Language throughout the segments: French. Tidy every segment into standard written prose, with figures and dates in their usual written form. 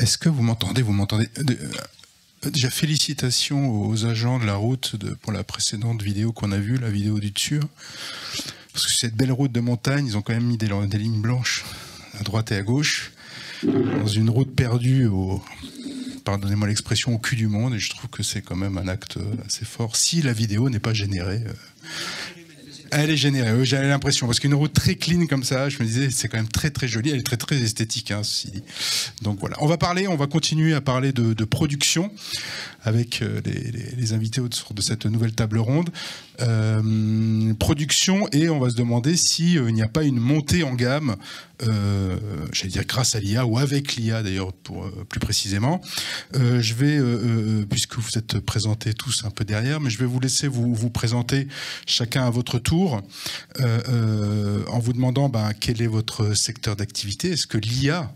Est-ce que vous m'entendez? Vous m'entendez? Déjà, félicitations aux agents de la route pour la précédente vidéo qu'on a vue, la vidéo du dessus. Parce que cette belle route de montagne, ils ont quand même mis des lignes blanches à droite et à gauche, dans une route perdue pardonnez-moi l'expression, au cul du monde, et je trouve que c'est quand même un acte assez fort, si la vidéo n'est pas générée. Elle est générée, j'avais l'impression, parce qu'une route très clean comme ça, je me disais, c'est quand même très très joli, elle est très très esthétique, hein, ceci dit. Donc voilà, on va continuer à parler de production avec les invités autour de cette nouvelle table ronde. Production, et on va se demander si il n'y a pas une montée en gamme, j'allais dire grâce à l'IA, ou avec l'IA d'ailleurs, plus précisément. Je vais, puisque vous êtes présentés tous un peu derrière, mais je vais vous laisser vous présenter chacun à votre tour, en vous demandant quel est votre secteur d'activité. Est-ce que l'IA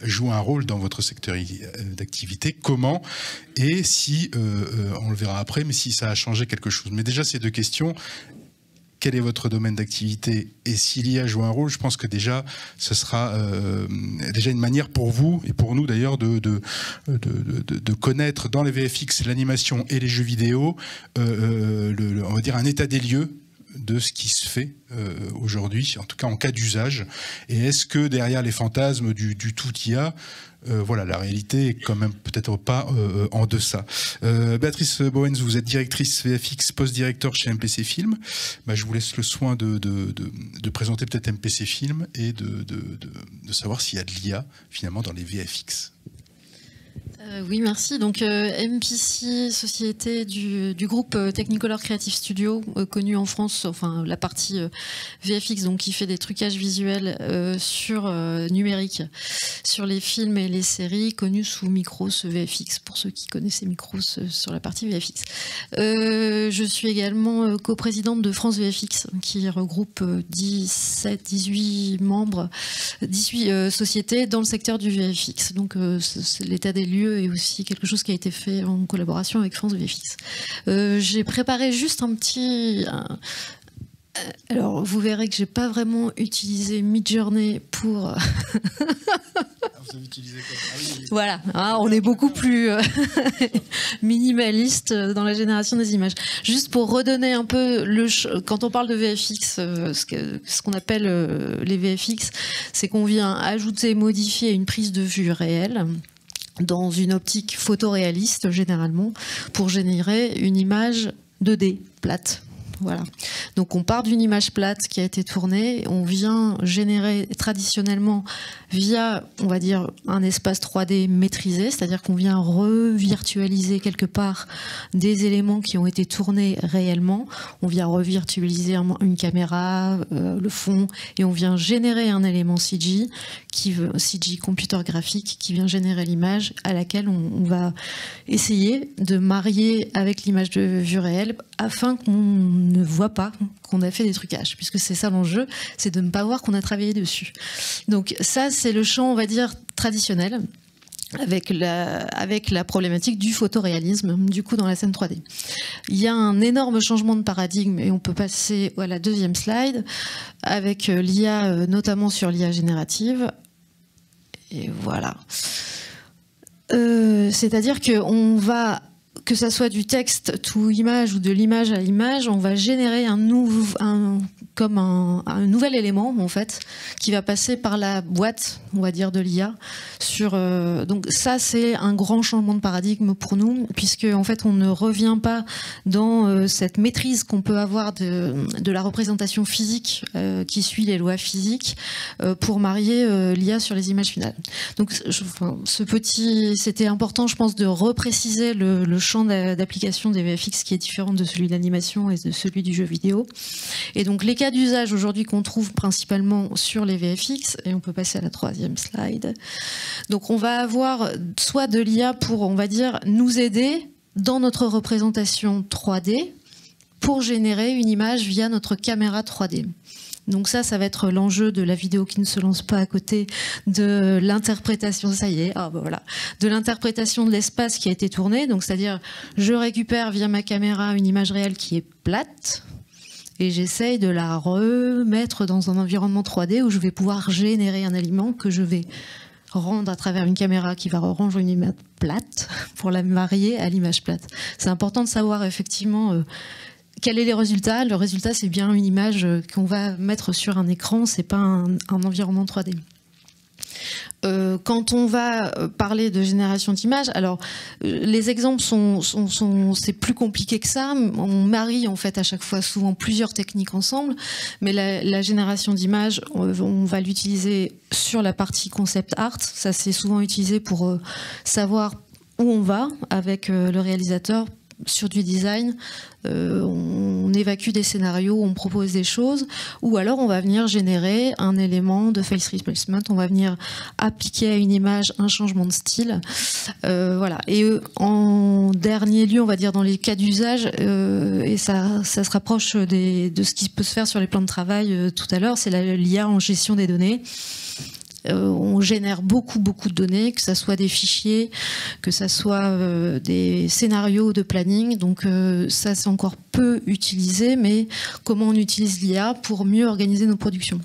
joue un rôle dans votre secteur d'activité, comment, et si, on le verra après, mais si ça a changé quelque chose. Mais déjà, ces deux questions, quel est votre domaine d'activité et si l'IA joue un rôle, je pense que déjà, ce sera déjà une manière pour vous, et pour nous d'ailleurs, de connaître dans les VFX, l'animation et les jeux vidéo, on va dire un état des lieux de ce qui se fait aujourd'hui, en tout cas en cas d'usage. Et est-ce que derrière les fantasmes du tout IA, voilà, la réalité est quand même peut-être pas en deçà. Béatrice Bowens, vous êtes directrice VFX, post-directeur chez MPC Film. Je vous laisse le soin de présenter peut-être MPC Film et de savoir s'il y a de l'IA finalement dans les VFX. Oui, merci. Donc MPC, société du groupe Technicolor Creative Studio, connu en France, enfin la partie VFX, donc qui fait des trucages visuels sur numérique, sur les films et les séries, connu sous Micros VFX, pour ceux qui connaissaient Micros sur la partie VFX. Je suis également coprésidente de France VFX, qui regroupe 18 membres, 18 sociétés dans le secteur du VFX. Donc l'état des lieux est aussi quelque chose qui a été fait en collaboration avec France VFX. J'ai préparé juste un petit... alors, vous verrez que j'ai pas vraiment utilisé Midjourney pour... Vous avez utilisé quoi? Oui. Voilà, on est beaucoup plus minimaliste dans la génération des images. Juste pour redonner un peu, quand on parle de VFX, ce qu'on appelle les VFX, c'est qu'on vient ajouter, modifier une prise de vue réelle dans une optique photoréaliste généralement, pour générer une image 2D plate. Voilà. Donc on part d'une image plate qui a été tournée, on vient générer traditionnellement via, on va dire, un espace 3D maîtrisé, c'est-à-dire qu'on vient revirtualiser quelque part des éléments qui ont été tournés réellement, on vient revirtualiser une caméra, le fond, et on vient générer un élément CG, CG computer graphique, qui vient générer l'image à laquelle on va essayer de marier avec l'image de vue réelle afin qu'on ne voit pas qu'on a fait des trucages, puisque c'est ça l'enjeu, c'est de ne pas voir qu'on a travaillé dessus. Donc ça, c'est le champ, on va dire, traditionnel, avec la problématique du photoréalisme, du coup, dans la scène 3D. Il y a un énorme changement de paradigme, et on peut passer à la deuxième slide, avec l'IA, notamment sur l'IA générative. Et voilà. C'est-à-dire qu'on va... que ça soit du texte to image ou de l'image à l'image, on va générer un nouvel élément en fait, qui va passer par la boîte, on va dire, de l'IA. Donc ça, c'est un grand changement de paradigme pour nous, puisque en fait, on ne revient pas dans cette maîtrise qu'on peut avoir de la représentation physique qui suit les lois physiques pour marier l'IA sur les images finales. Donc, c'était important, je pense, de repréciser le champ d'application des VFX qui est différent de celui de l'animation et de celui du jeu vidéo. Et donc les cas d'usage aujourd'hui qu'on trouve principalement sur les VFX, et on peut passer à la troisième slide. Donc on va avoir soit de l'IA pour, on va dire, nous aider dans notre représentation 3D pour générer une image via notre caméra 3D. Donc ça va être l'enjeu de la vidéo qui ne se lance pas à côté de l'interprétation, ça y est, voilà, de l'interprétation de l'espace qui a été tourné. Donc c'est-à-dire, je récupère via ma caméra une image réelle qui est plate et j'essaye de la remettre dans un environnement 3D où je vais pouvoir générer un élément que je vais rendre à travers une caméra qui va rendre une image plate pour la marier à l'image plate. C'est important de savoir effectivement quel est les résultats. Le résultat, c'est bien une image qu'on va mettre sur un écran, c'est pas un environnement 3D. Quand on va parler de génération d'images, alors les exemples c'est plus compliqué que ça. On marie en fait à chaque fois souvent plusieurs techniques ensemble, mais la génération d'images, on va l'utiliser sur la partie concept art. Ça c'est souvent utilisé pour savoir où on va avec le réalisateur. Sur du design, on évacue des scénarios, on propose des choses, ou alors on va venir générer un élément de face replacement, on va venir appliquer à une image un changement de style. Voilà. Et en dernier lieu, on va dire dans les cas d'usage, et ça se rapproche de ce qui peut se faire sur les plans de travail tout à l'heure, c'est l'IA en gestion des données. On génère beaucoup de données, que ça soit des fichiers, que ça soit des scénarios de planning. Donc ça, c'est encore peu utilisé, mais comment on utilise l'IA pour mieux organiser nos productions.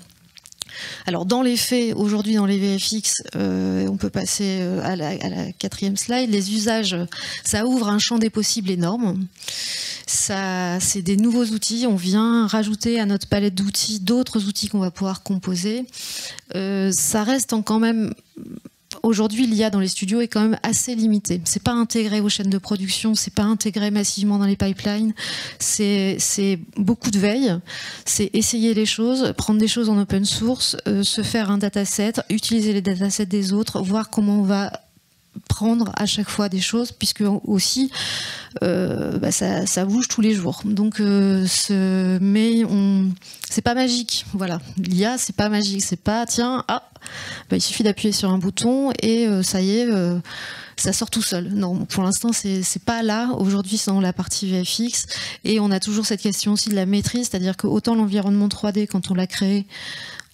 Alors dans les faits, aujourd'hui dans les VFX, on peut passer à la 4e slide, les usages, ça ouvre un champ des possibles énorme. C'est des nouveaux outils, on vient rajouter à notre palette d'outils d'autres outils qu'on va pouvoir composer. Ça reste quand même... Aujourd'hui, l'IA dans les studios est quand même assez limitée. C'est pas intégré aux chaînes de production, c'est pas intégré massivement dans les pipelines. C'est beaucoup de veille, c'est essayer les choses, prendre des choses en open source, se faire un dataset, utiliser les datasets des autres, voir comment on va prendre à chaque fois des choses, puisque aussi ça bouge tous les jours. Donc c'est pas magique. Voilà, l'IA c'est pas magique, c'est pas tiens il suffit d'appuyer sur un bouton et ça y est, ça sort tout seul. Non, pour l'instant c'est pas là. Aujourd'hui c'est dans la partie VFX et on a toujours cette question aussi de la maîtrise, c'est-à-dire que autant l'environnement 3D quand on l'a créé,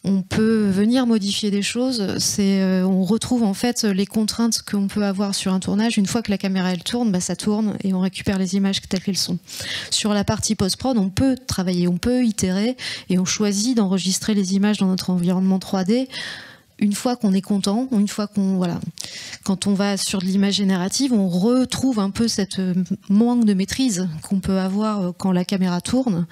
on peut venir modifier des choses. On retrouve en fait les contraintes qu'on peut avoir sur un tournage. Une fois que la caméra elle tourne, ça tourne et on récupère les images telles qu'elles sont. Sur la partie post-prod, on peut travailler, on peut itérer et on choisit d'enregistrer les images dans notre environnement 3D. Une fois qu'on est content, une fois quand on va sur de l'image générative, on retrouve un peu cette manque de maîtrise qu'on peut avoir quand la caméra tourne.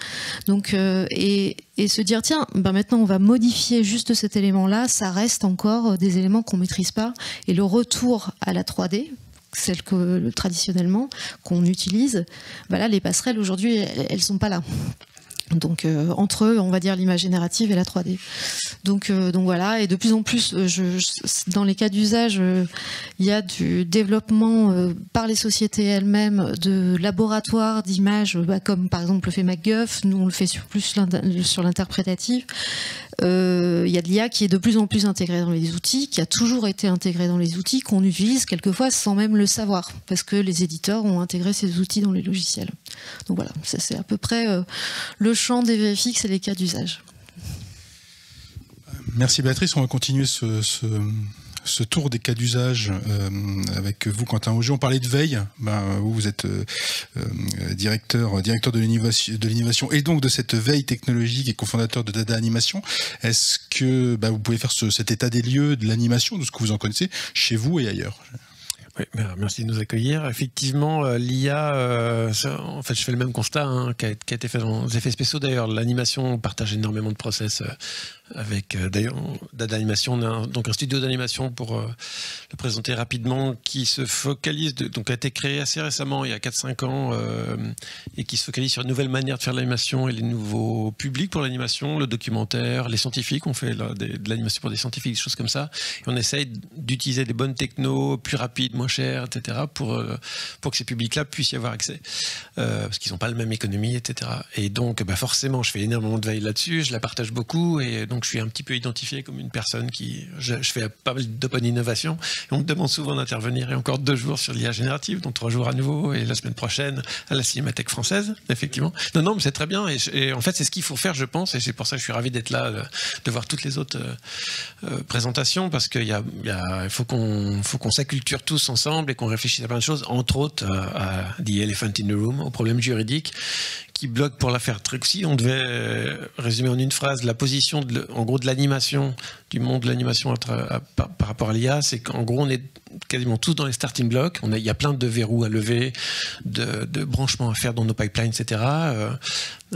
Donc, et se dire tiens, maintenant on va modifier juste cet élément-là, ça reste encore des éléments qu'on maîtrise pas. Et le retour à la 3D, celle que traditionnellement qu'on utilise, là les passerelles aujourd'hui elles sont pas là. Donc entre eux, on va dire l'image générative et la 3D. Donc voilà, et de plus en plus, dans les cas d'usage, il y a du développement par les sociétés elles-mêmes de laboratoires d'images, comme par exemple le fait MacGuff, nous on le fait plus sur l'interprétatif. Il y a de l'IA qui est de plus en plus intégrée dans les outils, qui a toujours été intégrée dans les outils, qu'on utilise quelquefois sans même le savoir, parce que les éditeurs ont intégré ces outils dans les logiciels. Donc voilà, ça c'est à peu près le champ des VFX et les cas d'usage. Merci Béatrice, on va continuer ce tour des cas d'usage avec vous, Quentin Auger. On parlait de veille. Vous êtes directeur de l'innovation et donc de cette veille technologique et cofondateur de Dada Animation. Est-ce que vous pouvez faire cet état des lieux de l'animation, de ce que vous en connaissez chez vous et ailleurs? Oui, merci de nous accueillir. Effectivement, l'IA, en fait, je fais le même constat qui a été fait dans les effets spéciaux. D'ailleurs, l'animation partage énormément de process avec d'ailleurs Dada Animation. On a donc un studio d'animation pour le présenter rapidement, qui se focalise, donc a été créé assez récemment, il y a 4-5 ans, et qui se focalise sur une nouvelle manière de faire l'animation et les nouveaux publics pour l'animation, le documentaire, les scientifiques. On fait de l'animation pour des scientifiques, des choses comme ça. Et on essaye d'utiliser des bonnes technos, plus rapides, moins chères, etc., pour que ces publics-là puissent y avoir accès. Parce qu'ils n'ont pas la même économie, etc. Et donc, forcément, je fais énormément de veille là-dessus, je la partage beaucoup, et donc je suis un petit peu identifié comme une personne qui... Je fais pas mal d'open innovation, et on me demande souvent d'intervenir, et encore 2 jours sur l'IA générative, donc 3 jours à nouveau, et la semaine prochaine à la Cinémathèque française, effectivement. Non, mais c'est très bien, et en fait, c'est ce qu'il faut faire, je pense, et c'est pour ça que je suis ravi d'être là, de voir toutes les autres présentations, parce qu'il faut qu'on s'acculture tous ensemble et qu'on réfléchisse à plein de choses, entre autres à The Elephant in the Room, au problème juridique, qui bloque pour l'affaire Truxy, on devait résumer en une phrase la position en gros de l'animation, du monde de l'animation par rapport à l'IA, c'est qu'en gros on est quasiment tous dans les starting blocks, il y a plein de verrous à lever, de branchements à faire dans nos pipelines, etc.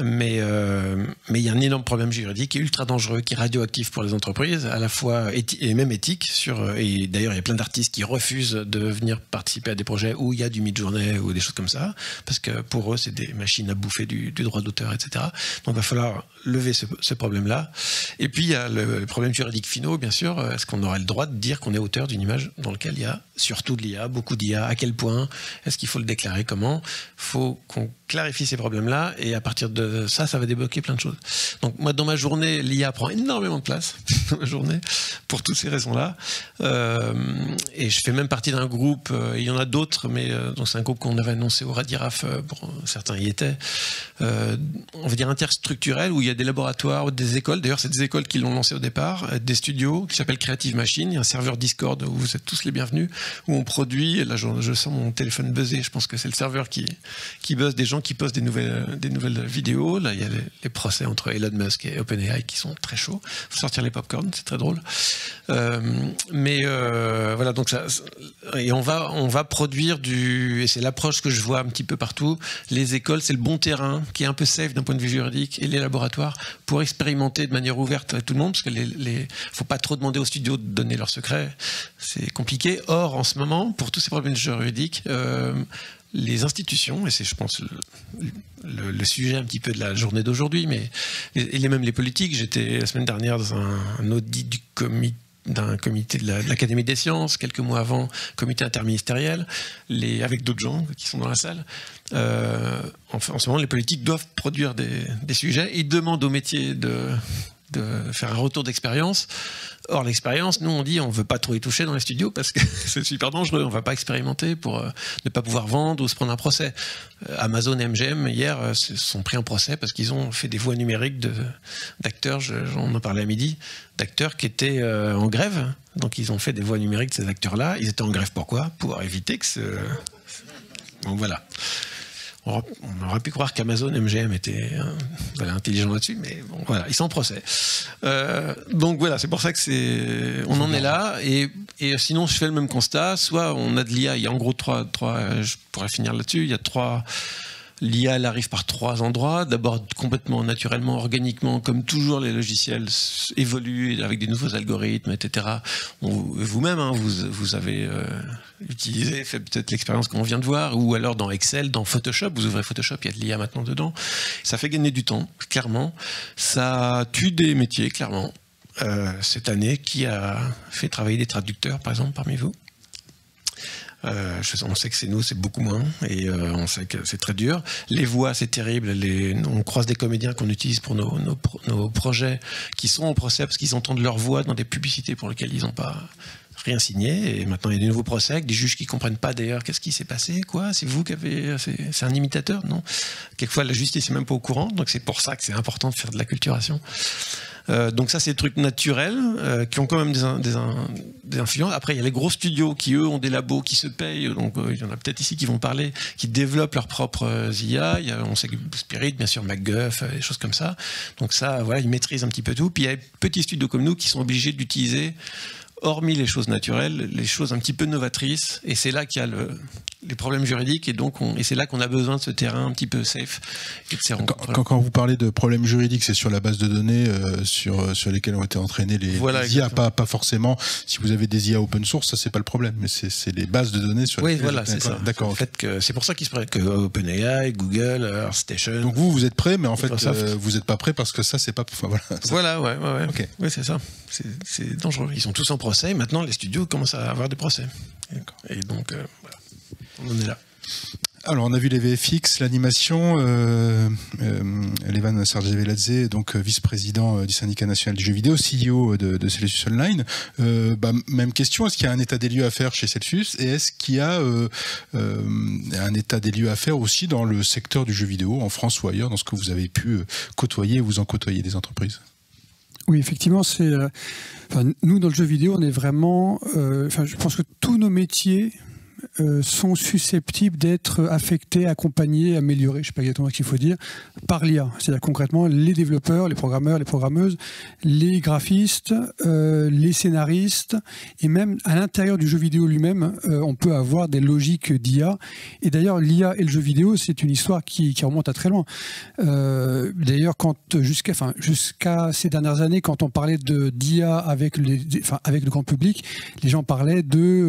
Mais il y a un énorme problème juridique qui est ultra dangereux, qui est radioactif pour les entreprises, à la fois et même éthique. Et d'ailleurs, il y a plein d'artistes qui refusent de venir participer à des projets où il y a du mid-journée ou des choses comme ça, parce que pour eux, c'est des machines à bouffer du droit d'auteur, etc. Donc il va falloir lever ce problème-là. Et puis il y a le problème juridique finaux, bien sûr. Est-ce qu'on aurait le droit de dire qu'on est auteur d'une image dans laquelle il y a surtout de l'IA, beaucoup d'IA? À quel point? Est-ce qu'il faut le déclarer? Comment? Il faut qu'on clarifie ces problèmes-là, et à partir de ça, ça va débloquer plein de choses. Donc moi, dans ma journée, l'IA prend énormément de place dans ma journée, pour toutes ces raisons-là. Et je fais même partie d'un groupe, il y en a d'autres, mais donc c'est un groupe qu'on avait annoncé au Radiraf, pour certains y étaient, on va dire interstructurel, où il y a des laboratoires, des écoles, d'ailleurs c'est des écoles qui l'ont lancé au départ, des studios qui s'appellent Creative Machine, il y a un serveur Discord où vous êtes tous les bienvenus, où on produit, et là je sens mon téléphone buzzer, je pense que c'est le serveur qui buzz, des gens qui postent des nouvelles vidéos. Là il y a les procès entre Elon Musk et OpenAI qui sont très chauds, faut sortir les popcorn, c'est très drôle. Voilà, donc ça, et on va produire et c'est l'approche que je vois un petit peu partout, les écoles c'est le bon terrain qui est un peu safe d'un point de vue juridique, et les laboratoires pour expérimenter de manière ouverte à tout le monde, parce que faut pas trop demander aux studios de donner leurs secrets, c'est compliqué. Or en ce moment, pour tous ces problèmes juridiques, les institutions, et c'est je pense le sujet un petit peu de la journée d'aujourd'hui, mais même les politiques, j'étais la semaine dernière dans un audit d'un comité de l'Académie des sciences, quelques mois avant, comité interministériel, avec d'autres gens qui sont dans la salle. En ce moment, les politiques doivent produire des sujets, ils demandent aux métiers de faire un retour d'expérience. Or, l'expérience, nous, on dit on ne veut pas trop y toucher dans les studios parce que c'est super dangereux. On ne va pas expérimenter pour ne pas pouvoir vendre ou se prendre un procès. Amazon et MGM, hier, se sont pris en procès parce qu'ils ont fait des voix numériques d'acteurs, on en parlait à midi, d'acteurs qui étaient en grève. Donc, ils ont fait des voix numériques de ces acteurs-là. Ils étaient en grève pourquoi? Pour éviter que Donc, voilà. On aurait pu croire qu'Amazon, MGM étaient intelligents là-dessus, mais bon, voilà, ils sont en procès. Donc voilà, c'est pour ça que on en est là. Et sinon, je fais le même constat. Soit on a de l'IA, il y a en gros trois. Je pourrais finir là-dessus. Il y a trois. L'IA, elle arrive par trois endroits. D'abord, complètement naturellement, organiquement, comme toujours, les logiciels évoluent avec des nouveaux algorithmes, etc. Vous-même, vous avez fait peut-être l'expérience qu'on vient de voir, ou alors dans Excel, dans Photoshop, vous ouvrez Photoshop, il y a de l'IA maintenant dedans. Ça fait gagner du temps, clairement. Ça tue des métiers, clairement. Cette année, qui a fait travailler des traducteurs, par exemple, parmi vous? On sait que c'est beaucoup moins, et on sait que c'est très dur. Les voix, c'est terrible. On croise des comédiens qu'on utilise pour nos projets qui sont en procès parce qu'ils entendent leur voix dans des publicités pour lesquelles ils n'ont pas rien signé. Et maintenant, il y a des nouveaux procès avec des juges qui ne comprennent pas d'ailleurs qu'est-ce qui s'est passé. Quoi? C'est vous qui avez... C'est un imitateur? Non. Quelquefois, la justice n'est même pas au courant. Donc, c'est pour ça que c'est important de faire de l'acculturation. Donc ça, c'est des trucs naturels qui ont quand même des influences. Après, il y a les gros studios qui, eux, ont des labos qui se payent. Donc, il y en a peut-être ici qui vont parler, qui développent leurs propres IA. On sait que Spirit, bien sûr, MacGuff, des choses comme ça. Donc ça, voilà, ils maîtrisent un petit peu tout. Puis il y a des petits studios comme nous qui sont obligés d'utiliser, hormis les choses naturelles, les choses un petit peu novatrices. Et c'est là qu'il y a les problèmes juridiques, et donc c'est là qu'on a besoin de ce terrain un petit peu safe. Et quand vous parlez de problèmes juridiques, c'est sur la base de données sur lesquelles ont été entraînés les IA, pas forcément. Si vous avez des IA open source, ça c'est pas le problème, mais c'est les bases de données sur lesquelles. Oui, voilà, c'est ça. D'accord. En fait, c'est pour ça qu'ils se prennent que OpenAI, Google, ArtStation. Donc vous êtes prêts, mais en fait vous n'êtes pas prêts parce que ça c'est pas. Enfin, voilà. Ouais. Okay. Oui, c'est ça. C'est dangereux. Ils sont tous en procès. Maintenant, les studios commencent à avoir des procès. Et donc, voilà. On en est là. Alors, on a vu les VFX, l'animation. Levan Sergeveladze, donc vice-président du syndicat national du jeu vidéo, CEO de Celsius Online. Même question, est-ce qu'il y a un état des lieux à faire chez Celsius, et est-ce qu'il y a un état des lieux à faire aussi dans le secteur du jeu vidéo, en France ou ailleurs, dans ce que vous avez pu côtoyer, vous en côtoyez des entreprises? Oui, effectivement, nous, dans le jeu vidéo, on est vraiment... je pense que tous nos métiers sont susceptibles d'être affectés, accompagnés, améliorés, je ne sais pas exactement ce qu'il faut dire, par l'IA. C'est-à-dire concrètement les développeurs, les programmeurs, les programmeuses, les graphistes, les scénaristes, et même à l'intérieur du jeu vidéo lui-même, on peut avoir des logiques d'IA. Et d'ailleurs, l'IA et le jeu vidéo, c'est une histoire qui remonte à très loin. D'ailleurs, jusqu'à ces dernières années, quand on parlait d'IA avec le grand public, les gens parlaient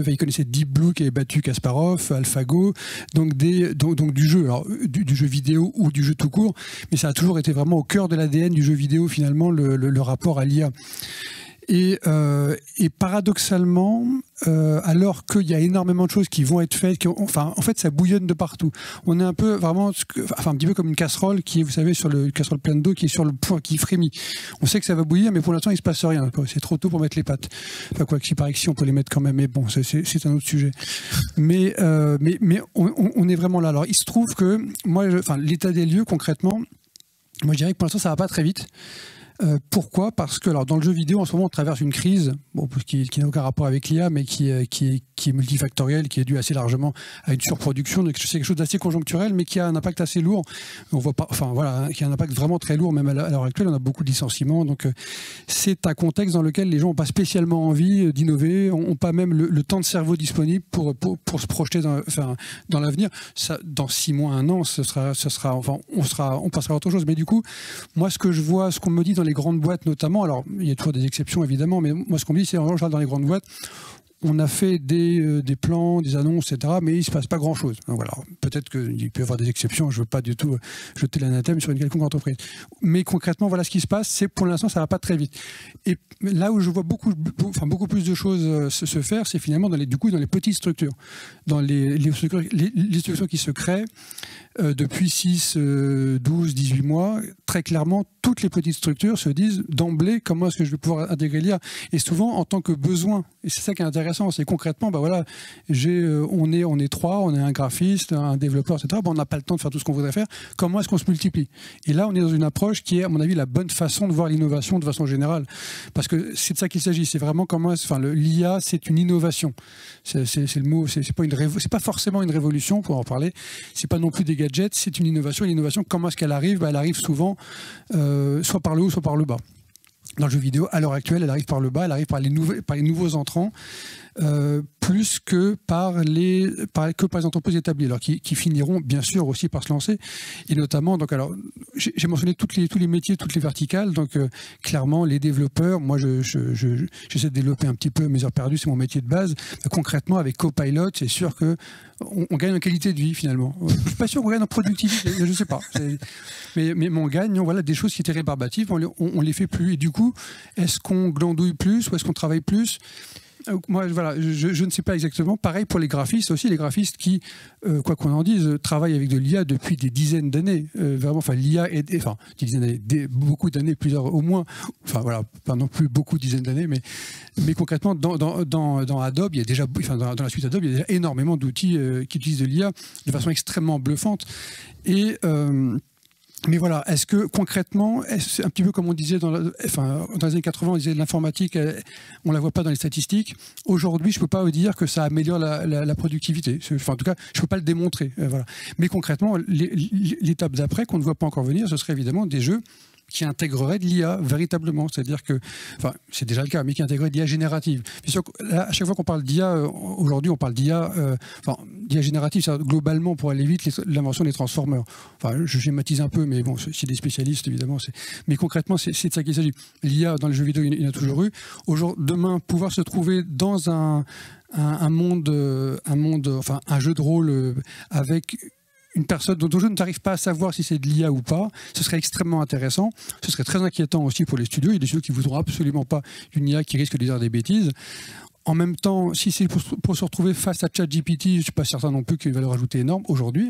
ils connaissaient Deep Blue qui avait battu Kasparov, AlphaGo, donc du jeu, alors, du jeu vidéo ou du jeu tout court, mais ça a toujours été vraiment au cœur de l'ADN du jeu vidéo finalement, le rapport à l'IA. Et paradoxalement, alors qu'il y a énormément de choses qui vont être faites, en fait, ça bouillonne de partout. On est un peu vraiment, un petit peu comme une casserole qui est, vous savez, casserole pleine d'eau qui est sur le point, qui frémit. On sait que ça va bouillir, mais pour l'instant, il se passe rien. C'est trop tôt pour mettre les pâtes. Enfin, quoi qu'il paraît que si, on peut les mettre quand même, mais bon, c'est un autre sujet. Mais on est vraiment là. Alors, il se trouve que l'état des lieux, concrètement, moi, je dirais que pour l'instant, ça va pas très vite. Pourquoi ? Parce que dans le jeu vidéo, en ce moment, on traverse une crise qui n'a aucun rapport avec l'IA, mais qui est multifactorielle, qui est due assez largement à une surproduction. Donc, c'est quelque chose d'assez conjoncturel, mais qui a un impact assez lourd. On voit pas, qui a un impact vraiment très lourd, même à l'heure actuelle. On a beaucoup de licenciements. Donc, c'est un contexte dans lequel les gens n'ont pas spécialement envie d'innover, n'ont pas même le temps de cerveau disponible pour se projeter dans l'avenir. Dans 6 mois, 1 an, on passera à autre chose. Mais du coup, moi, ce qu'on me dit dans les grandes boîtes notamment, alors il y a toujours des exceptions évidemment, mais moi ce qu'on me dit c'est en général dans les grandes boîtes, on a fait des plans, des annonces, etc., mais il ne se passe pas grand-chose. Donc voilà, peut-être qu'il peut y avoir des exceptions, je ne veux pas du tout jeter l'anathème sur une quelconque entreprise. Mais concrètement, voilà ce qui se passe, c'est pour l'instant ça ne va pas très vite. Et là où je vois beaucoup plus de choses se faire, c'est finalement dans les petites structures, dans les structures qui se créent depuis 6, 12, 18 mois. Très clairement, toutes les petites structures se disent d'emblée comment est-ce que je vais pouvoir intégrer l'IA, et souvent en tant que besoin. Et c'est ça qui est intéressant, c'est concrètement, on est 3, on est un graphiste, un développeur, etc. On n'a pas le temps de faire tout ce qu'on voudrait faire. Comment est-ce qu'on se multiplie ? Et là, on est dans une approche qui est, à mon avis, la bonne façon de voir l'innovation de façon générale. Parce que c'est de ça qu'il s'agit. C'est vraiment l'IA, c'est une innovation. C'est le mot. C'est pas forcément une révolution, pour en parler. C'est pas non plus des gadgets. C'est une innovation. Et l'innovation, comment est-ce qu'elle arrive ? Elle arrive souvent soit par le haut, soit par le bas. Dans le jeu vidéo, à l'heure actuelle, elle arrive par le bas, elle arrive par les nouveaux entrants, plus que par les entreprises établies, alors qui finiront bien sûr aussi par se lancer. Et notamment, j'ai mentionné tous les métiers, toutes les verticales. Donc clairement, les développeurs, moi j'essaie de développer un petit peu mes heures perdues, c'est mon métier de base. Concrètement, avec Copilot, c'est sûr que on gagne en qualité de vie finalement. Je ne suis pas sûr qu'on gagne en productivité, je ne sais pas. Mais on gagne des choses qui étaient rébarbatives, on les fait plus. Et du coup, est-ce qu'on glandouille plus ou est-ce qu'on travaille plus ? Moi, je ne sais pas exactement. Pareil pour les graphistes aussi, les graphistes qui, quoi qu'on en dise, travaillent avec de l'IA depuis des dizaines d'années. L'IA est, des dizaines d'années, beaucoup d'années, plusieurs au moins. Pas non plus beaucoup de dizaines d'années, mais concrètement, dans Adobe, il y a déjà, dans la suite Adobe, il y a déjà énormément d'outils qui utilisent de l'IA de façon extrêmement bluffante. Mais voilà, est-ce que concrètement, c'est un petit peu comme on disait dans les années 80, on disait l'informatique, on ne la voit pas dans les statistiques. Aujourd'hui, je ne peux pas vous dire que ça améliore la productivité. En tout cas, je ne peux pas le démontrer. Voilà. Mais concrètement, l'étape d'après, qu'on ne voit pas encore venir, ce serait évidemment des jeux qui intégrerait de l'IA véritablement, c'est-à-dire que, c'est déjà le cas, mais qui intégrerait de l'IA générative. Bien sûr, là, à chaque fois qu'on parle d'IA, aujourd'hui on parle d'IA, d'IA générative, globalement, pour aller vite, l'invention des transformers. Je schématise un peu, mais bon, c'est des spécialistes évidemment. Mais concrètement, c'est de ça qu'il s'agit. L'IA dans les jeux vidéo, il y en a toujours eu. Demain, pouvoir se trouver dans un jeu de rôle avec une personne dont je n'arrive pas à savoir si c'est de l'IA ou pas, ce serait extrêmement intéressant. Ce serait très inquiétant aussi pour les studios. Il y a des studios qui ne voudront absolument pas une IA qui risque de dire des bêtises. En même temps, si c'est pour se retrouver face à ChatGPT, je ne suis pas certain non plus qu'il va leur ajouter énorme aujourd'hui.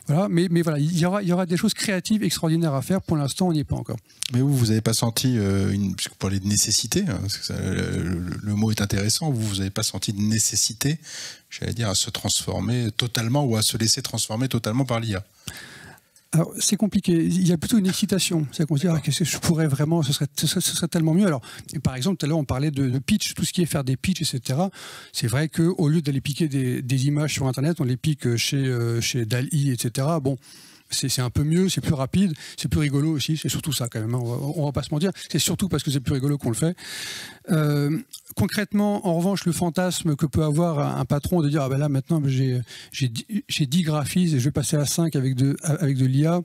Voilà, mais voilà, il y aura des choses créatives extraordinaires à faire. Pour l'instant, on n'y est pas encore. Mais vous n'avez pas senti, puisque vous parlez de nécessité, parce que le mot est intéressant, vous n'avez pas senti de nécessité, j'allais dire, à se transformer totalement ou à se laisser transformer totalement par l'IA? Alors, c'est compliqué. Il y a plutôt une excitation. C'est qu'on se dit, qu'est-ce que je pourrais vraiment, ce serait tellement mieux. Alors, par exemple, tout à l'heure, on parlait de pitch, tout ce qui est faire des pitchs, etc. C'est vrai qu'au lieu d'aller piquer des images sur Internet, on les pique chez DALL-E, etc. Bon, c'est un peu mieux, c'est plus rapide, c'est plus rigolo aussi, c'est surtout ça quand même, hein. On va pas se mentir, c'est surtout parce que c'est plus rigolo qu'on le fait. Concrètement, en revanche, le fantasme que peut avoir un patron de dire, ah ben là maintenant j'ai 10 graphismes et je vais passer à 5 avec de l'IA,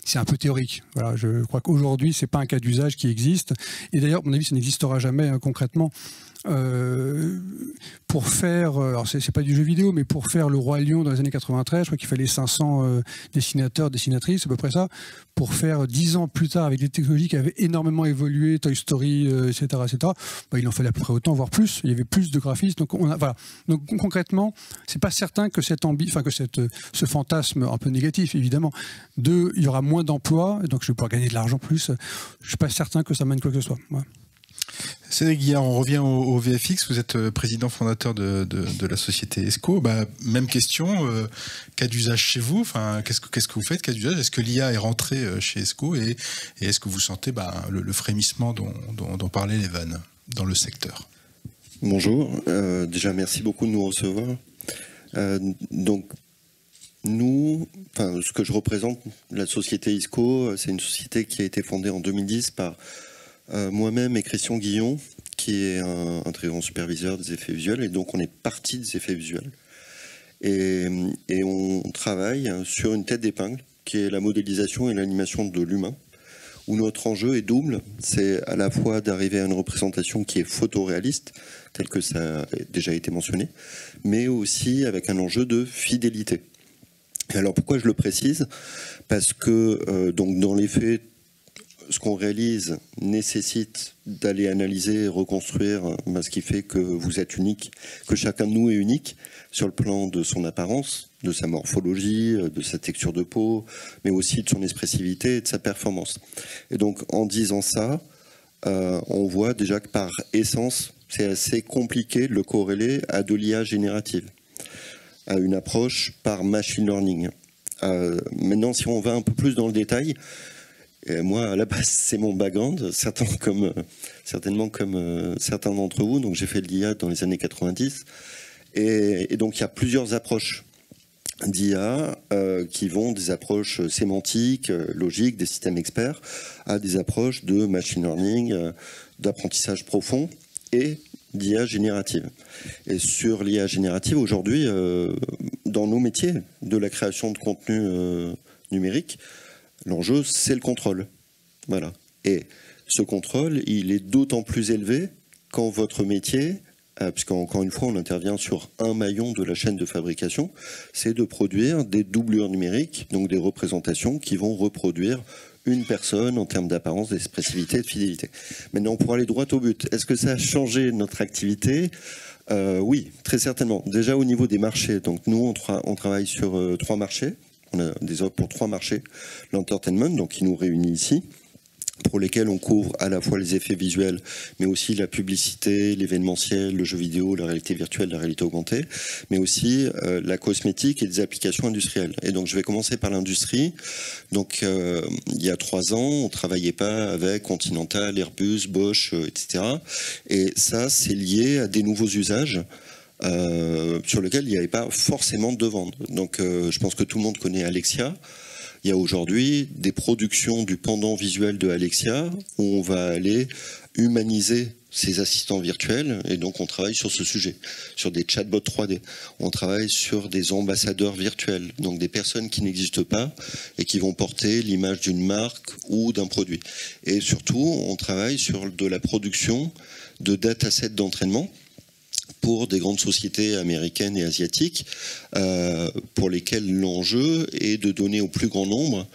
c'est un peu théorique. Voilà, je crois qu'aujourd'hui, c'est pas un cas d'usage qui existe. Et d'ailleurs, à mon avis, ça n'existera jamais, hein, concrètement. Pour faire, alors c'est pas du jeu vidéo, mais pour faire Le Roi Lion dans les années 93, je crois qu'il fallait 500 dessinateurs, dessinatrices, à peu près ça, pour faire 10 ans plus tard avec des technologies qui avaient énormément évolué, Toy Story, etc., bah, il en fallait à peu près autant, voire plus. Il y avait plus de graphistes. Donc, voilà. Donc concrètement, c'est pas certain que ce fantasme un peu négatif, évidemment, il y aura moins d'emplois, donc je vais pouvoir gagner de l'argent plus. Je suis pas certain que ça mène quoi que ce soit. Ouais. Cédric Guillard, on revient au VFX. Vous êtes président fondateur de la société ESCO. Même question, cas d'usage chez vous. Enfin, qu'est-ce que vous faites, cas d'usage? Est-ce que l'IA est rentrée chez ESCO et est-ce que vous sentez le frémissement dont parlait Evan dans le secteur? Bonjour. Déjà, merci beaucoup de nous recevoir. Donc, ce que je représente, la société ESCO, c'est une société qui a été fondée en 2010 par moi-même et Christian Guillon, qui est un très grand superviseur des effets visuels, et donc on est parti des effets visuels. Et on travaille sur une tête d'épingle, qui est la modélisation et l'animation de l'humain, où notre enjeu est double. C'est à la fois d'arriver à une représentation qui est photoréaliste, tel que ça a déjà été mentionné, mais aussi avec un enjeu de fidélité. Et alors pourquoi je le précise? Parce que donc dans les faits, ce qu'on réalise nécessite d'aller analyser et reconstruire ce qui fait que vous êtes unique, que chacun de nous est unique sur le plan de son apparence, de sa morphologie, de sa texture de peau, mais aussi de son expressivité et de sa performance. Et donc en disant ça, on voit déjà que par essence, c'est assez compliqué de le corréler à de l'IA générative, à une approche par machine learning. Maintenant, si on va un peu plus dans le détail, et moi, à la base, c'est mon background, certainement comme certains d'entre vous. Donc, j'ai fait de l'IA dans les années 90. Et donc, il y a plusieurs approches d'IA qui vont des approches sémantiques, logiques, des systèmes experts, à des approches de machine learning, d'apprentissage profond et d'IA générative. Et sur l'IA générative, aujourd'hui, dans nos métiers de la création de contenu numérique, l'enjeu, c'est le contrôle. Voilà. Et ce contrôle, il est d'autant plus élevé quand votre métier, puisqu'encore une fois, on intervient sur un maillon de la chaîne de fabrication, c'est de produire des doublures numériques, donc des représentations qui vont reproduire une personne en termes d'apparence, d'expressivité et de fidélité. Maintenant, pour aller droit au but, est-ce que ça a changé notre activité ? Oui, très certainement. Déjà au niveau des marchés, donc nous, on travaille sur 3 marchés. On a des offres pour 3 marchés. L'entertainment, donc qui nous réunit ici, pour lesquels on couvre à la fois les effets visuels, mais aussi la publicité, l'événementiel, le jeu vidéo, la réalité virtuelle, la réalité augmentée, mais aussi la cosmétique et des applications industrielles. Et donc je vais commencer par l'industrie. Donc il y a 3 ans, on ne travaillait pas avec Continental, Airbus, Bosch, etc. Et ça, c'est lié à des nouveaux usages sur lesquels il n'y avait pas forcément de vente. Donc je pense que tout le monde connaît Alexia. Il y a aujourd'hui des productions du pendant visuel de Alexia où on va aller humaniser ces assistants virtuels, et donc on travaille sur ce sujet, sur des chatbots 3D. On travaille sur des ambassadeurs virtuels, donc des personnes qui n'existent pas et qui vont porter l'image d'une marque ou d'un produit. Et surtout, on travaille sur de la production de datasets d'entraînement pour des grandes sociétés américaines et asiatiques, pour lesquelles l'enjeu est de donner au plus grand nombre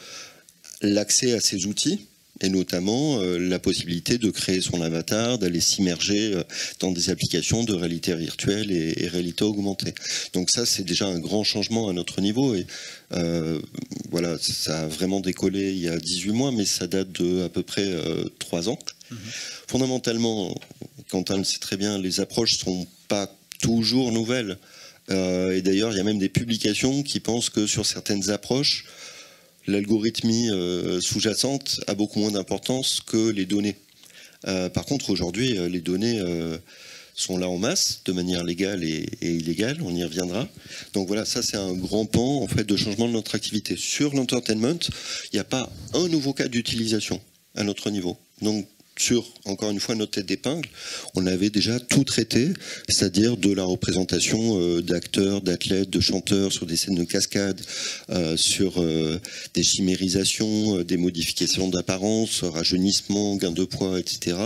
l'accès à ces outils, et notamment la possibilité de créer son avatar, d'aller s'immerger dans des applications de réalité virtuelle et réalité augmentée. Donc ça, c'est déjà un grand changement à notre niveau, et voilà, ça a vraiment décollé il y a 18 mois, mais ça date de à peu près 3 ans. Fondamentalement, Quentin le sait très bien, les approches sont pas toujours nouvelles. Et d'ailleurs, il y a même des publications qui pensent que sur certaines approches, l'algorithmie sous-jacente a beaucoup moins d'importance que les données. Par contre, aujourd'hui, les données sont là en masse, de manière légale et illégale, on y reviendra. Donc voilà, ça c'est un grand pan en fait, de changement de notre activité. Sur l'entertainment, il n'y a pas un nouveau cas d'utilisation à notre niveau. Donc sur, encore une fois, notre tête d'épingle, on avait déjà tout traité, c'est-à-dire de la représentation d'acteurs, d'athlètes, de chanteurs sur des scènes de cascade, sur des chimérisations, des modifications d'apparence, rajeunissement, gain de poids, etc.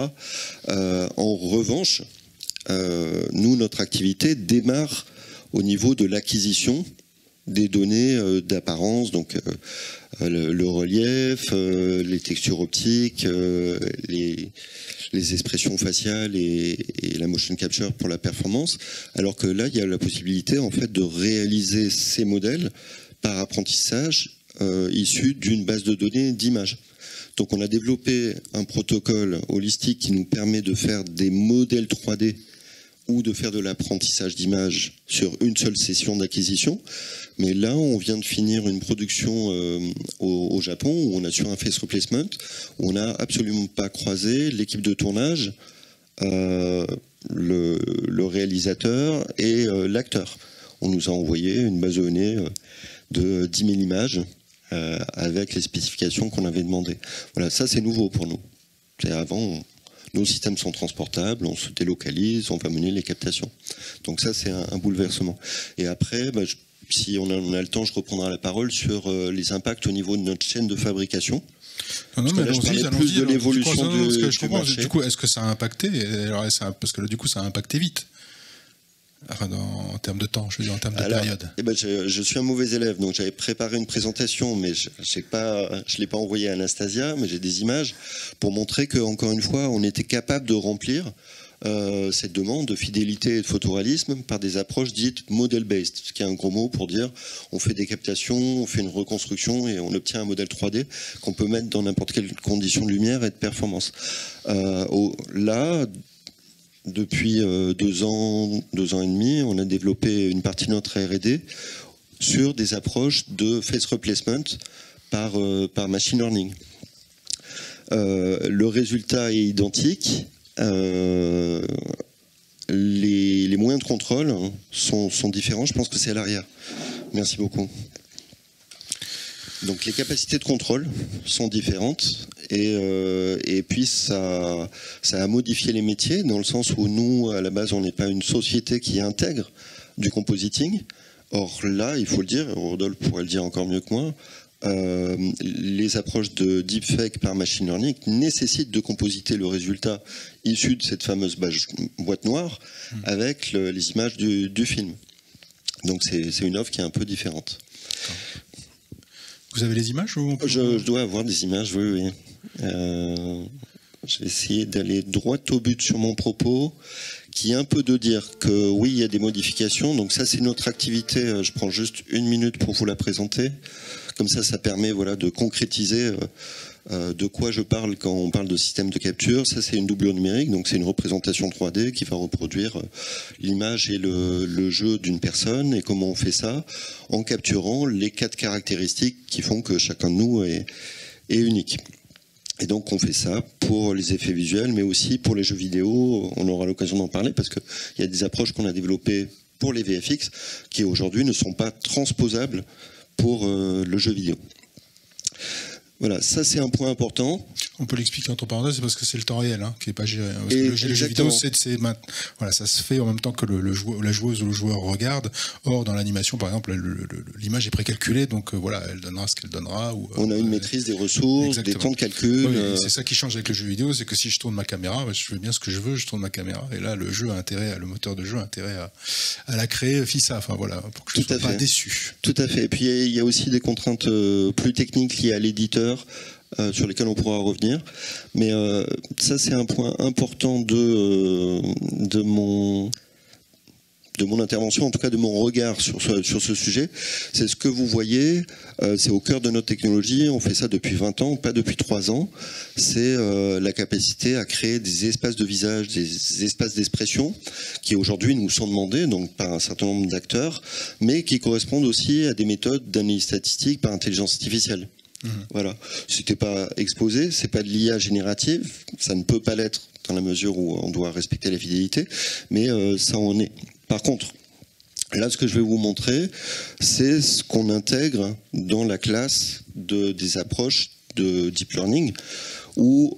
En revanche, nous, notre activité démarre au niveau de l'acquisition des données d'apparence, donc le relief, les textures optiques, les expressions faciales et la motion capture pour la performance, alors que là, il y a la possibilité en fait de réaliser ces modèles par apprentissage issu d'une base de données d'images. Donc on a développé un protocole holistique qui nous permet de faire des modèles 3D ou de faire de l'apprentissage d'images sur une seule session d'acquisition. Mais là, on vient de finir une production au Japon où on a sur un face replacement, où on n'a absolument pas croisé l'équipe de tournage, le réalisateur et l'acteur. On nous a envoyé une base de données de 10 000 images avec les spécifications qu'on avait demandées. Voilà, ça c'est nouveau pour nous. Avant, nos systèmes sont transportables, on se délocalise, on va mener les captations. Donc ça, c'est un bouleversement. Et après, si on a le temps, je reprendrai la parole sur les impacts au niveau de notre chaîne de fabrication. Non, mais allons-y, plus de l'évolution du marché. Du coup, est-ce que ça a impacté? Alors, parce que là, du coup, ça a impacté vite. Enfin, en termes de temps, je veux dire, en termes de période. Je suis un mauvais élève, donc j'avais préparé une présentation, mais je ne l'ai pas envoyée à Anastasia, mais j'ai des images pour montrer qu'encore une fois, on était capable de remplir cette demande de fidélité et de photoréalisme par des approches dites model-based, ce qui est un gros mot pour dire on fait des captations, on fait une reconstruction et on obtient un modèle 3D qu'on peut mettre dans n'importe quelle condition de lumière et de performance. Là, depuis 2 ans et demi, on a développé une partie de notre R&D sur des approches de face replacement par machine learning. Le résultat est identique. Les moyens de contrôle sont différents. Je pense que c'est à l'arrière. Merci beaucoup. Donc les capacités de contrôle sont différentes et puis ça a modifié les métiers dans le sens où nous, à la base, on n'est pas une société qui intègre du compositing. Or là, il faut le dire, Rodolphe pourrait le dire encore mieux que moi, les approches de deepfake par machine learning nécessitent de compositer le résultat issu de cette fameuse boîte noire avec les images du film. Donc c'est une offre qui est un peu différente. Vous avez les images ou je dois avoir des images, oui. Je vais essayer d'aller droit au but sur mon propos, qui est un peu de dire que oui, il y a des modifications. Donc ça, c'est notre activité. Je prends juste 1 minute pour vous la présenter. Comme ça permet de concrétiser de quoi je parle quand on parle de système de capture. Ça, c'est une doublure numérique, donc c'est une représentation 3D qui va reproduire l'image et le jeu d'une personne. Et comment on fait ça? En capturant les 4 caractéristiques qui font que chacun de nous est unique. Et donc on fait ça pour les effets visuels, mais aussi pour les jeux vidéo. On aura l'occasion d'en parler parce qu'il y a des approches qu'on a développées pour les VFX qui aujourd'hui ne sont pas transposables pour le jeu vidéo. Voilà, ça c'est un point important. On peut l'expliquer entre parenthèses, c'est parce que c'est le temps réel qui n'est pas géré. Parce que le jeu vidéo, voilà, ça se fait en même temps que la joueuse ou le joueur regarde. Or, dans l'animation, par exemple, l'image est précalculée, donc voilà, elle donnera ce qu'elle donnera. On a une maîtrise des ressources, des temps de calcul. Oui, c'est ça qui change avec le jeu vidéo, c'est que si je tourne ma caméra, je fais bien ce que je veux, je tourne ma caméra. Et là, le moteur de jeu a intérêt à la créer FISA, enfin voilà, pour que je ne sois pas déçu. Tout à fait. Et puis il y a aussi des contraintes plus techniques liées à l'éditeur, sur lesquels on pourra revenir. Mais ça, c'est un point important de mon intervention, en tout cas de mon regard sur ce sujet. C'est ce que vous voyez, c'est au cœur de notre technologie, on fait ça depuis 20 ans, pas depuis 3 ans. C'est la capacité à créer des espaces de visage, des espaces d'expression, qui aujourd'hui nous sont demandés donc, par un certain nombre d'acteurs, mais qui correspondent aussi à des méthodes d'analyse statistique par intelligence artificielle. Voilà. C'était pas exposé, c'est pas de l'IA générative, ça ne peut pas l'être dans la mesure où on doit respecter la fidélité, mais ça en est. Par contre, là, ce que je vais vous montrer, c'est ce qu'on intègre dans la classe des approches de deep learning, où,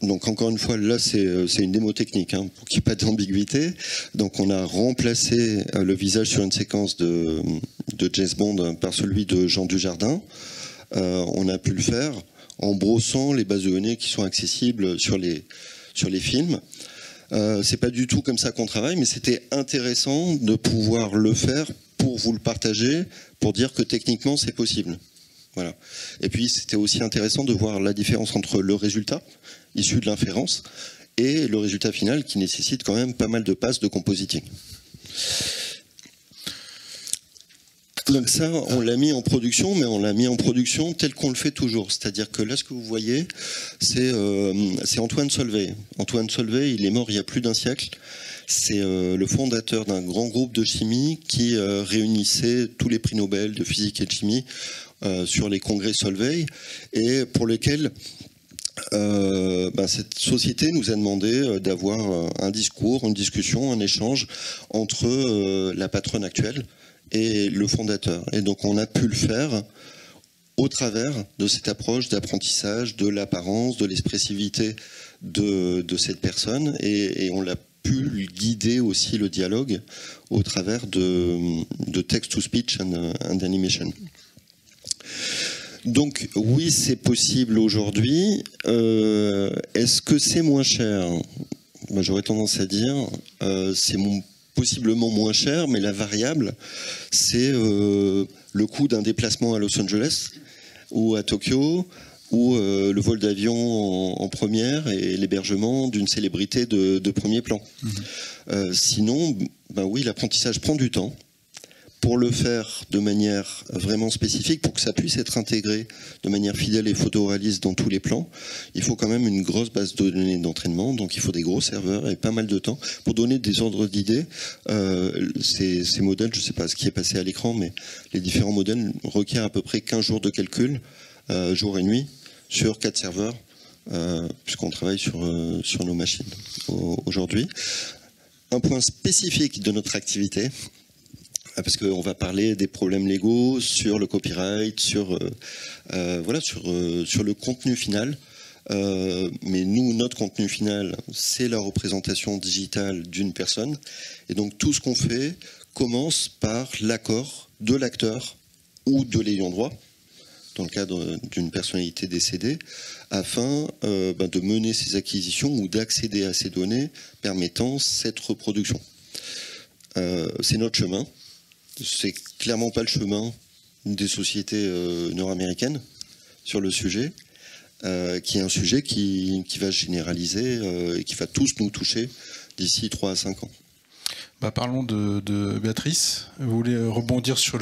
donc encore une fois, là, c'est une démo technique, hein, pour qu'il n'y ait pas d'ambiguïté. Donc, on a remplacé le visage sur une séquence de James Bond par celui de Jean Dujardin. On a pu le faire en brossant les bases de données qui sont accessibles sur les films. C'est pas du tout comme ça qu'on travaille, mais c'était intéressant de pouvoir le faire pour vous le partager, pour dire que techniquement c'est possible. Voilà. Et puis c'était aussi intéressant de voir la différence entre le résultat issu de l'inférence et le résultat final qui nécessite quand même pas mal de passes de compositing. Donc ça, on l'a mis en production, mais on l'a mis en production tel qu'on le fait toujours. C'est-à-dire que là, ce que vous voyez, c'est Antoine Solvay. Antoine Solvay, il est mort il y a plus d'un siècle. C'est le fondateur d'un grand groupe de chimie qui réunissait tous les prix Nobel de physique et de chimie sur les congrès Solvay, et pour lesquels cette société nous a demandé d'avoir un discours, une discussion, un échange entre la patronne actuelle et le fondateur. Et donc on a pu le faire au travers de cette approche d'apprentissage, de l'apparence, de l'expressivité de cette personne, et on l'a pu guider aussi le dialogue au travers de text-to-speech and animation. Donc oui, c'est possible aujourd'hui. Est-ce que c'est moins cher ? J'aurais tendance à dire c'est possiblement moins cher, mais la variable, c'est le coût d'un déplacement à Los Angeles ou à Tokyo, ou le vol d'avion en première et l'hébergement d'une célébrité de premier plan. Sinon, oui, l'apprentissage prend du temps. Pour le faire de manière vraiment spécifique, pour que ça puisse être intégré de manière fidèle et photoréaliste dans tous les plans, il faut quand même une grosse base de données d'entraînement, donc il faut des gros serveurs et pas mal de temps. Pour donner des ordres d'idées, ces modèles, je ne sais pas ce qui est passé à l'écran, mais les différents modèles requièrent à peu près 15 jours de calcul, jour et nuit, sur 4 serveurs, puisqu'on travaille sur nos machines aujourd'hui. Un point spécifique de notre activité, parce qu'on va parler des problèmes légaux sur le copyright, sur le contenu final. Mais nous, notre contenu final, c'est la représentation digitale d'une personne. Et donc tout ce qu'on fait commence par l'accord de l'acteur ou de l'ayant droit, dans le cadre d'une personnalité décédée, afin de mener ces acquisitions ou d'accéder à ces données permettant cette reproduction. C'est notre chemin. C'est clairement pas le chemin des sociétés nord-américaines sur le sujet, qui est un sujet qui va se généraliser et qui va tous nous toucher d'ici 3 à 5 ans. Parlons de Béatrice. Vous voulez rebondir sur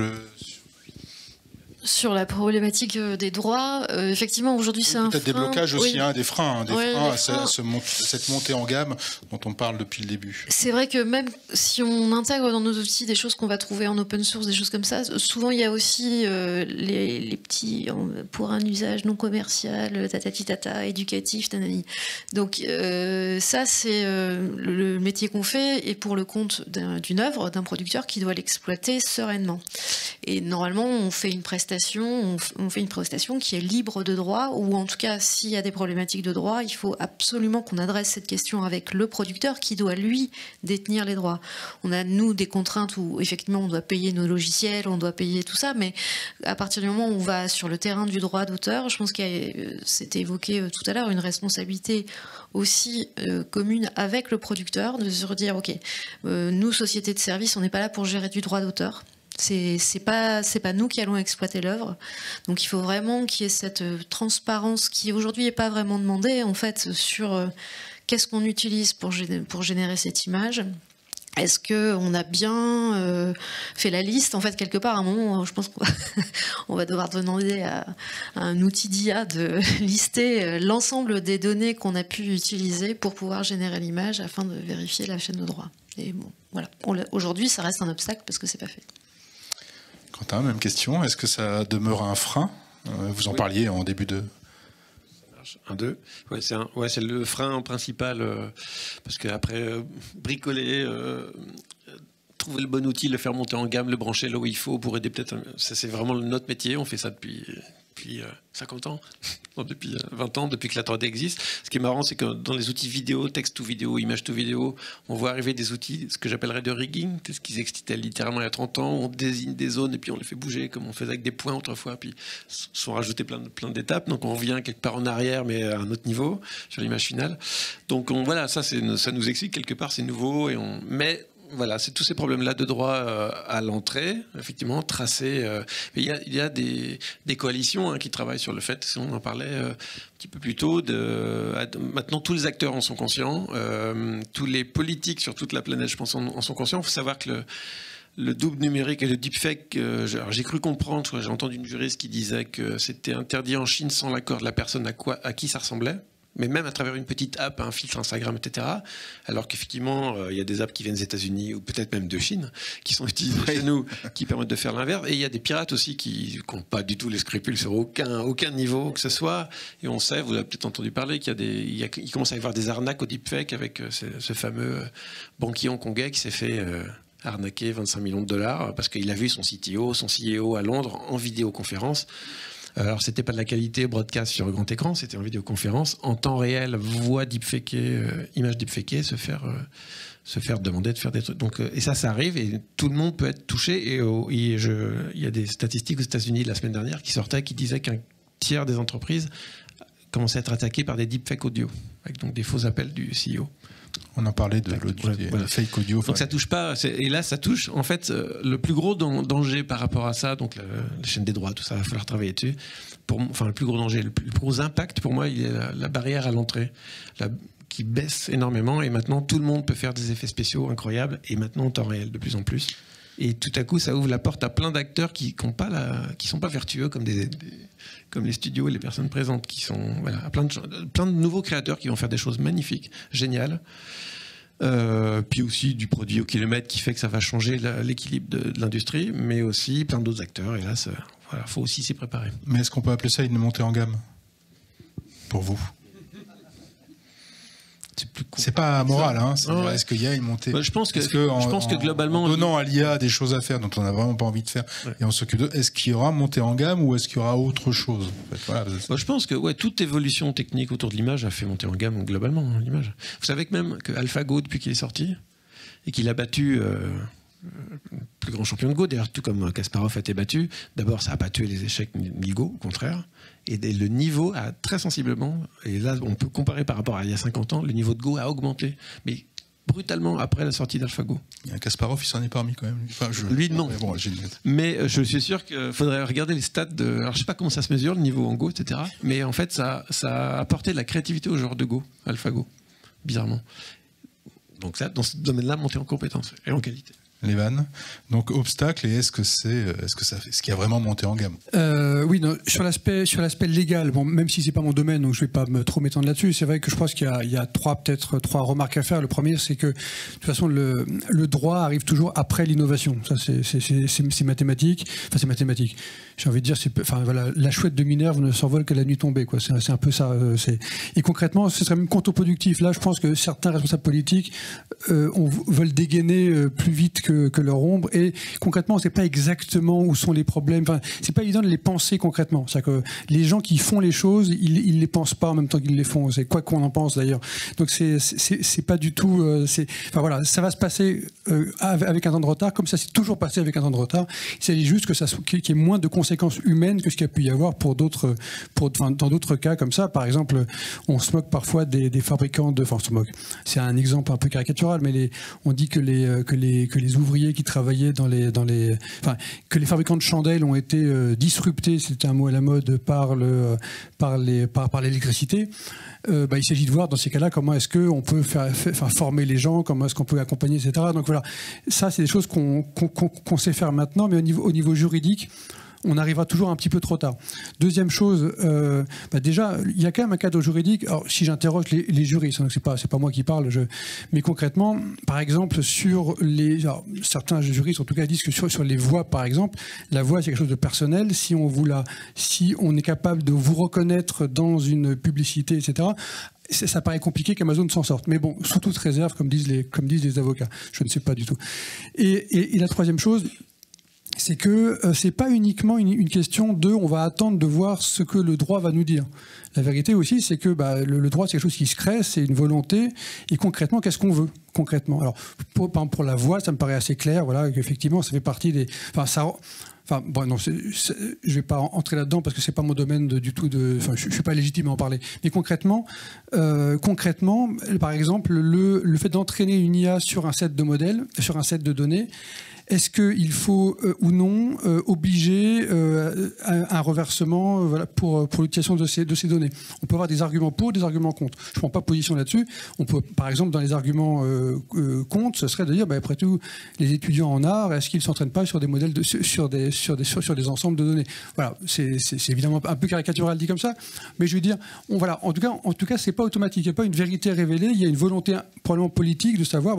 la problématique des droits, effectivement, aujourd'hui, c'est un frein. Peut-être des blocages aussi, oui. Des freins à cette montée en gamme dont on parle depuis le début. C'est vrai que même si on intègre dans nos outils des choses qu'on va trouver en open source, des choses comme ça, souvent il y a aussi les petits, pour un usage non commercial, tatati-tata, éducatif, tanani. Donc ça, c'est le métier qu'on fait, et pour le compte d'une œuvre, d'un producteur qui doit l'exploiter sereinement. Et normalement, on fait une prestation qui est libre de droit, ou en tout cas, s'il y a des problématiques de droit, il faut absolument qu'on adresse cette question avec le producteur qui doit, lui, détenir les droits. On a, nous, des contraintes où, effectivement, on doit payer nos logiciels, on doit payer tout ça, mais à partir du moment où on va sur le terrain du droit d'auteur, je pense qu'il c'était évoqué tout à l'heure, une responsabilité aussi commune avec le producteur, de se dire, ok, nous, société de service, on n'est pas là pour gérer du droit d'auteur. C'est pas nous qui allons exploiter l'œuvre, donc il faut vraiment qu'il y ait cette transparence qui aujourd'hui n'est pas vraiment demandée en fait sur qu'est-ce qu'on utilise pour générer cette image. Est-ce qu'on a bien fait la liste? En fait, quelque part, à un moment, je pense qu'on va devoir demander à un outil d'IA de lister l'ensemble des données qu'on a pu utiliser pour pouvoir générer l'image afin de vérifier la chaîne de droit. Et bon, voilà. Aujourd'hui, ça reste un obstacle parce que c'est pas fait. Quentin, même question. Est-ce que ça demeure un frein Vous en parliez en début de... 1, 2. Ouais, c'est le frein principal, parce qu'après, bricoler, trouver le bon outil, le faire monter en gamme, le brancher là où il faut pour aider peut-être... Ça, c'est vraiment notre métier, on fait ça depuis 50 ans, non, depuis 20 ans, depuis que la 3D existe. Ce qui est marrant, c'est que dans les outils vidéo, texte to vidéo, image to vidéo, on voit arriver des outils, ce que j'appellerais de rigging, c'est ce qu'ils existaient littéralement il y a 30 ans, on désigne des zones et puis on les fait bouger comme on faisait avec des points autrefois, puis sont rajoutés plein d'étapes, donc on revient quelque part en arrière mais à un autre niveau sur l'image finale. Donc voilà, ça nous explique quelque part, c'est nouveau, mais voilà, c'est tous ces problèmes-là de droit à l'entrée, effectivement, tracés. Il y a des coalitions qui travaillent sur le fait, on en parlait un petit peu plus tôt, maintenant tous les acteurs en sont conscients, tous les politiques sur toute la planète, je pense, en sont conscients. Il faut savoir que le double numérique et le deepfake, j'ai cru comprendre, j'ai entendu une juriste qui disait que c'était interdit en Chine sans l'accord de la personne à qui ça ressemblait. Mais même à travers une petite app, un filtre Instagram, etc. Alors qu'effectivement, il y a des apps qui viennent des États-Unis ou peut-être même de Chine, qui sont utilisées chez nous, qui permettent de faire l'inverse. Et il y a des pirates aussi qui n'ont pas du tout les scrupules sur aucun niveau que ce soit. Et on sait, vous avez peut-être entendu parler, qu'il commence à y avoir des arnaques au deepfake avec ce fameux banquier hongkongais qui s'est fait arnaquer 25 millions de dollars parce qu'il a vu son CTO, son CEO à Londres en vidéoconférence. Alors, c'était pas de la qualité broadcast sur grand écran, c'était en vidéoconférence, en temps réel, voix deepfakée, image deepfakée, se faire demander de faire des trucs. Donc, et ça arrive et tout le monde peut être touché. Et il y a des statistiques aux États-Unis la semaine dernière qui sortaient, qui disaient qu'un tiers des entreprises commençaient à être attaquées par des deepfakes audio, avec donc des faux appels du CEO. On en parlait de fake audio. Donc ça touche pas, et là ça touche en fait le plus gros danger par rapport à ça, donc la chaîne des droits, tout ça, il va falloir travailler dessus. Le plus gros danger, le plus gros impact pour moi, il est la barrière à l'entrée, qui baisse énormément, et maintenant tout le monde peut faire des effets spéciaux incroyables, et maintenant en temps réel de plus en plus. Et tout à coup, ça ouvre la porte à plein d'acteurs qui sont pas vertueux comme comme les studios et les personnes présentes, qui sont à plein de nouveaux créateurs qui vont faire des choses magnifiques, géniales. Puis aussi du produit au kilomètre qui fait que ça va changer l'équilibre de l'industrie, mais aussi plein d'autres acteurs. Et là, faut aussi s'y préparer. Mais est-ce qu'on peut appeler ça une montée en gamme pour vous? C'est pas moral, hein. Est-ce qu'il y a une montée? Je pense que globalement, en donnant à l'IA des choses à faire dont on n'a vraiment pas envie de faire, et on s'occupe de, est-ce qu'il y aura montée en gamme ou est-ce qu'il y aura autre chose en fait, voilà. Je pense que toute évolution technique autour de l'image a fait monter en gamme globalement l'image. Vous savez que même que AlphaGo, depuis qu'il est sorti et qu'il a battu le plus grand champion de Go, d'ailleurs tout comme Kasparov a été battu, d'abord ça n'a pas tué les échecs ni Go, au contraire. Et le niveau a très sensiblement, et là on peut comparer par rapport à il y a 50 ans, le niveau de Go a augmenté, mais brutalement après la sortie d'AlphaGo. Il y a Kasparov, il s'en est parmi quand même. Enfin, lui non. Mais je suis sûr qu'il faudrait regarder les stats de... Alors je sais pas comment ça se mesure, le niveau en Go, etc. Mais en fait ça a apporté de la créativité au joueur de Go, AlphaGo, bizarrement. Donc ça, dans ce domaine-là, monter en compétences et en qualité. Lévan, donc obstacle, et est-ce qu'il y a vraiment monté en gamme? Oui, non, sur l'aspect légal, bon, même si c'est pas mon domaine, donc je vais pas trop m'étendre là-dessus. C'est vrai que je pense qu'il y a peut-être trois remarques à faire. Le premier, c'est que de toute façon le droit arrive toujours après l'innovation. Ça, c'est mathématique. Enfin, c'est mathématique. J'ai envie de dire, la chouette de Minerve ne s'envole que la nuit tombée, quoi. C'est un peu ça. Et concrètement, ce serait même contre-productif. Là, je pense que certains responsables politiques veulent dégainer plus vite que leur ombre, et concrètement on ne sait pas exactement où sont les problèmes. Enfin, c'est pas évident de les penser concrètement. C'est-à-dire que les gens qui font les choses, ils les pensent pas en même temps qu'ils les font. C'est quoi qu'on en pense d'ailleurs. Donc c'est pas du tout. Enfin voilà, ça va se passer avec un temps de retard, comme ça s'est toujours passé avec un temps de retard. Il s'agit juste qu'il y ait moins de conséquences humaines que ce qu'il y a pu y avoir dans d'autres cas comme ça. Par exemple, on se moque parfois des fabricants de. Enfin, on se moque. C'est un exemple un peu caricatural, mais on dit que les ouvriers qui travaillaient que les fabricants de chandelles ont été disruptés, c'était un mot à la mode, par l'électricité. Il s'agit de voir dans ces cas-là comment est-ce qu'on peut former les gens, comment est-ce qu'on peut accompagner, etc. Donc voilà, ça c'est des choses qu'on sait faire maintenant, mais au niveau juridique, on arrivera toujours un petit peu trop tard. Deuxième chose, déjà, il y a quand même un cadre juridique. Alors, si j'interroge les juristes, hein, c'est pas moi qui parle, mais concrètement, par exemple, sur certains juristes, en tout cas, disent que sur les voix, par exemple, la voix, c'est quelque chose de personnel. Si on est capable de vous reconnaître dans une publicité, etc., ça paraît compliqué qu'Amazon s'en sorte. Mais bon, sous toute réserve, comme disent les avocats. Je ne sais pas du tout. Et la troisième chose, c'est que c'est pas uniquement une question de on va attendre de voir ce que le droit va nous dire. La vérité aussi, c'est que le droit, c'est quelque chose qui se crée, c'est une volonté. Et concrètement, qu'est-ce qu'on veut concrètement? Alors, pour la voix, ça me paraît assez clair, voilà, qu'effectivement, ça fait partie des... je vais pas entrer là-dedans parce que c'est pas mon domaine du tout. Je suis pas légitime à en parler. Mais concrètement, par exemple, le fait d'entraîner une IA sur un set de modèles, sur un set de données, est-ce qu'il faut ou non obliger un reversement pour l'utilisation de ces données? On peut avoir des arguments pour, des arguments contre. Je ne prends pas position là-dessus. On peut, par exemple, dans les arguments contre, ce serait de dire, après tout, les étudiants en art, est-ce qu'ils ne s'entraînent pas sur des modèles, sur des ensembles de données? Voilà, c'est évidemment un peu caricatural dit comme ça, mais je veux dire, en tout cas, c'est pas automatique. Il n'y a pas une vérité révélée. Il y a une volonté probablement politique de savoir,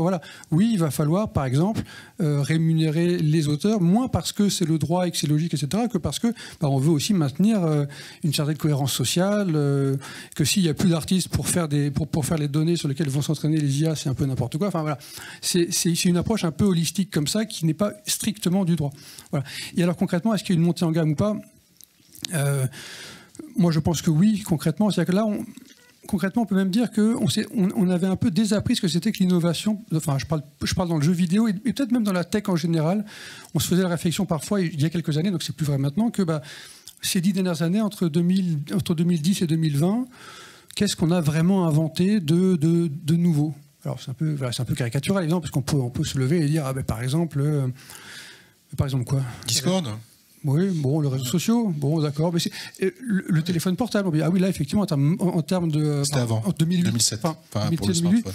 oui, il va falloir, par exemple, rémunérer les auteurs, moins parce que c'est le droit et que c'est logique, etc., que parce que on veut aussi maintenir une certaine cohérence sociale, que s'il n'y a plus d'artistes pour faire les données sur lesquelles vont s'entraîner les IA, c'est un peu n'importe quoi. Enfin voilà, c'est une approche un peu holistique comme ça qui n'est pas strictement du droit. Voilà. Et alors concrètement, est-ce qu'il y a une montée en gamme ou pas? Moi, je pense que oui, concrètement. C'est-à-dire que là, concrètement, on peut même dire qu'on avait un peu désappris ce que c'était que l'innovation. Enfin, je parle dans le jeu vidéo et peut-être même dans la tech en général. On se faisait la réflexion parfois, il y a quelques années, donc c'est plus vrai maintenant, que ces 10 dernières années, entre 2010 et 2020, qu'est-ce qu'on a vraiment inventé de nouveau? Alors, c'est un peu caricatural, évidemment, parce qu'on peut se lever et dire, par exemple quoi? Discord. Oui, bon, les réseaux sociaux, bon, d'accord. Mais le téléphone portable, ah oui, là, effectivement, en termes de... C'était avant, en 2007. Enfin, pour le smartphone.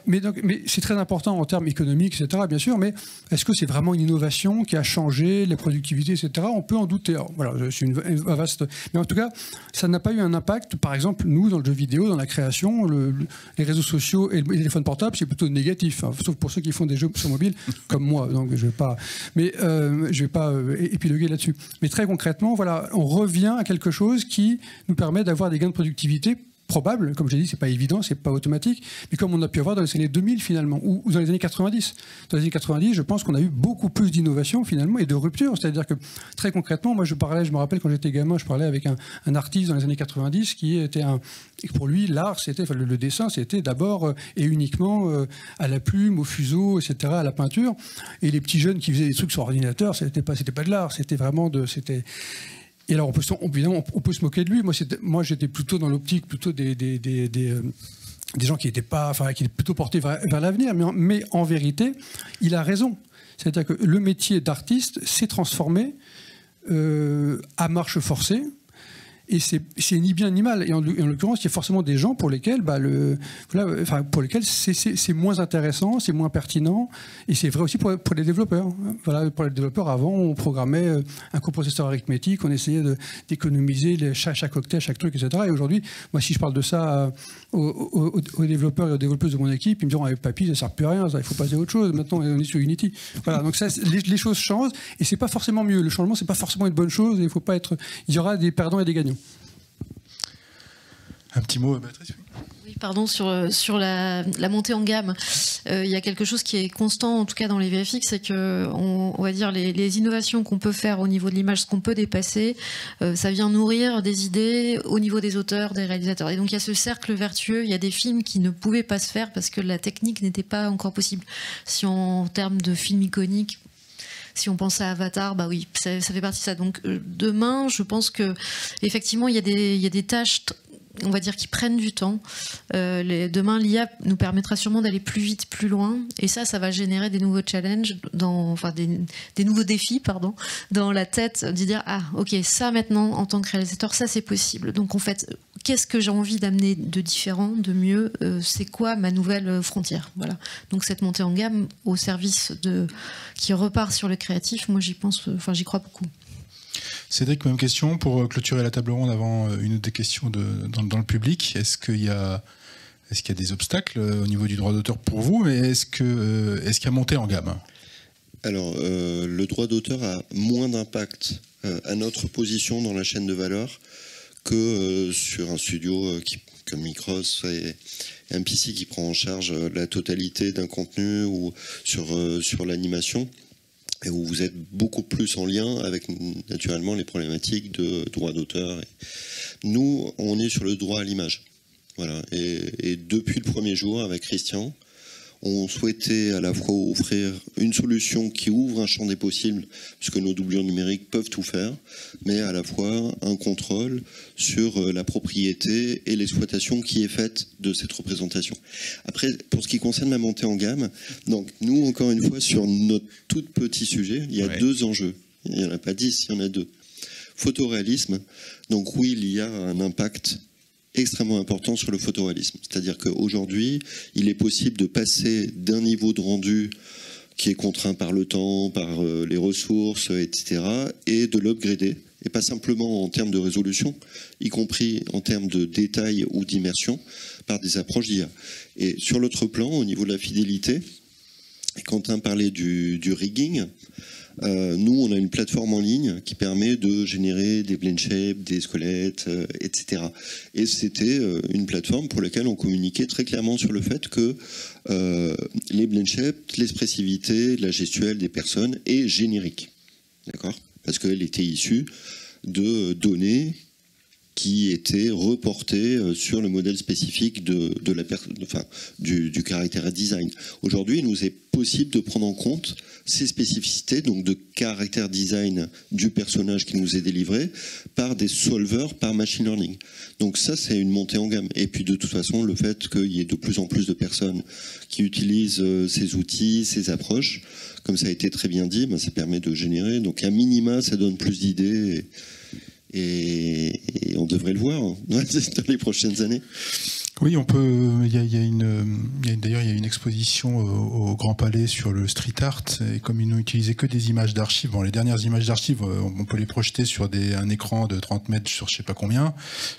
Mais c'est très important en termes économiques, etc., bien sûr, mais est-ce que c'est vraiment une innovation qui a changé les productivités, etc.? On peut en douter. Alors, voilà, c'est une vaste... Mais en tout cas, ça n'a pas eu un impact. Par exemple, nous, dans le jeu vidéo, dans la création, les réseaux sociaux et le téléphone portable, c'est plutôt négatif, hein, sauf pour ceux qui font des jeux sur mobile, comme moi, donc je vais pas épiloguer là-dessus. Mais très concrètement, on revient à quelque chose qui nous permet d'avoir des gains de productivité probable, comme je l'ai dit, c'est pas évident, c'est pas automatique, mais comme on a pu avoir dans les années 2000 finalement, ou dans les années 90. Dans les années 90, je pense qu'on a eu beaucoup plus d'innovation finalement et de rupture, c'est-à-dire que très concrètement, moi je me rappelle quand j'étais gamin, je parlais avec un artiste dans les années 90 qui était et pour lui l'art, c'était, le dessin, c'était d'abord et uniquement à la plume, au fuseau, etc., à la peinture, et les petits jeunes qui faisaient des trucs sur ordinateur, c'était pas de l'art, c'était vraiment Et alors, évidemment, on peut se moquer de lui. Moi, j'étais plutôt dans l'optique des gens qui étaient plutôt portés vers l'avenir. Mais en vérité, il a raison. C'est-à-dire que le métier d'artiste s'est transformé à marche forcée. Et c'est ni bien ni mal. Et en l'occurrence, il y a forcément des gens pour lesquels, pour lesquels c'est moins intéressant, c'est moins pertinent. Et c'est vrai aussi pour les développeurs. Voilà, pour les développeurs, avant, on programmait un coprocesseur arithmétique, on essayait d'économiser chaque octet, chaque truc, etc. Et aujourd'hui, moi, si je parle de ça aux développeurs et aux développeuses de mon équipe, ils me diront, avec Papy, ça ne sert plus à rien, il faut passer à autre chose. Maintenant, on est sur Unity. Voilà, donc ça, les choses changent. Et c'est pas forcément mieux. Le changement, c'est pas forcément une bonne chose. Il y aura des perdants et des gagnants. Un petit mot, Béatrice? Oui, pardon, sur la montée en gamme. Il y a quelque chose qui est constant, en tout cas dans les VFX, c'est que on va dire les innovations qu'on peut faire au niveau de l'image, ce qu'on peut dépasser, ça vient nourrir des idées au niveau des auteurs, des réalisateurs. Et donc il y a ce cercle vertueux, il y a des films qui ne pouvaient pas se faire parce que la technique n'était pas encore possible. Si en termes de films iconiques, si on pense à Avatar, bah oui, ça fait partie de ça. Donc demain, je pense que effectivement, il y a des tâches, on va dire, qui prennent du temps. Demain, l'IA nous permettra sûrement d'aller plus vite, plus loin, et ça va générer des nouveaux challenges, des nouveaux défis, dans la tête, de dire ok, ça maintenant, en tant que réalisateur, ça c'est possible. Donc en fait, qu'est-ce que j'ai envie d'amener de différent, de mieux, c'est quoi ma nouvelle frontière? Voilà. Donc cette montée en gamme au service qui repart sur le créatif, moi j'y crois beaucoup. Cédric, même question pour clôturer la table ronde avant une des questions dans le public. Est-ce qu'il y a des obstacles au niveau du droit d'auteur pour vous, et est-ce qu'il y a montée en gamme? Alors, le droit d'auteur a moins d'impact à notre position dans la chaîne de valeur que sur un studio comme Micros et MPC qui prend en charge la totalité d'un contenu ou sur l'animation, et où vous êtes beaucoup plus en lien avec naturellement les problématiques de droit d'auteur. Nous, on est sur le droit à l'image. Voilà. Et depuis le premier jour, avec Christian, on souhaitait à la fois offrir une solution qui ouvre un champ des possibles, puisque nos doublures numériques peuvent tout faire, mais à la fois un contrôle sur la propriété et l'exploitation qui est faite de cette représentation. Après, pour ce qui concerne la montée en gamme, donc nous, encore une fois, sur notre tout petit sujet, il y a deux enjeux. Il n'y en a pas 10, il y en a 2. Photoréalisme, donc oui, il y a un impact extrêmement important sur le photoréalisme. C'est-à-dire qu'aujourd'hui, il est possible de passer d'un niveau de rendu qui est contraint par le temps, par les ressources, etc., et de l'upgrader, et pas simplement en termes de résolution, y compris en termes de détail ou d'immersion, par des approches d'IA. Et sur l'autre plan, au niveau de la fidélité, Quentin parlait du rigging. Nous, on a une plateforme en ligne qui permet de générer des blend shapes, des squelettes, etc. Et c'était une plateforme pour laquelle on communiquait très clairement sur le fait que les blend shapes, l'expressivité, la gestuelle des personnes est générique. D'accord ? Parce qu'elle était issue de données qui étaient reportées sur le modèle spécifique du caractère design. Aujourd'hui, il nous est possible de prendre en compte ces spécificités, donc de caractère design du personnage qui nous est délivré par des solvers, par machine learning. Donc ça, c'est une montée en gamme. Et puis de toute façon, le fait qu'il y ait de plus en plus de personnes qui utilisent ces outils, ces approches, comme ça a été très bien dit, ça permet de générer. Donc à minima, ça donne plus d'idées et on devrait le voir dans les prochaines années. Oui, on peut. D'ailleurs, il y a une exposition au Grand Palais sur le street art. Et comme ils n'ont utilisé que des images d'archives, les dernières images d'archives, on peut les projeter sur un écran de 30 mètres sur je sais pas combien.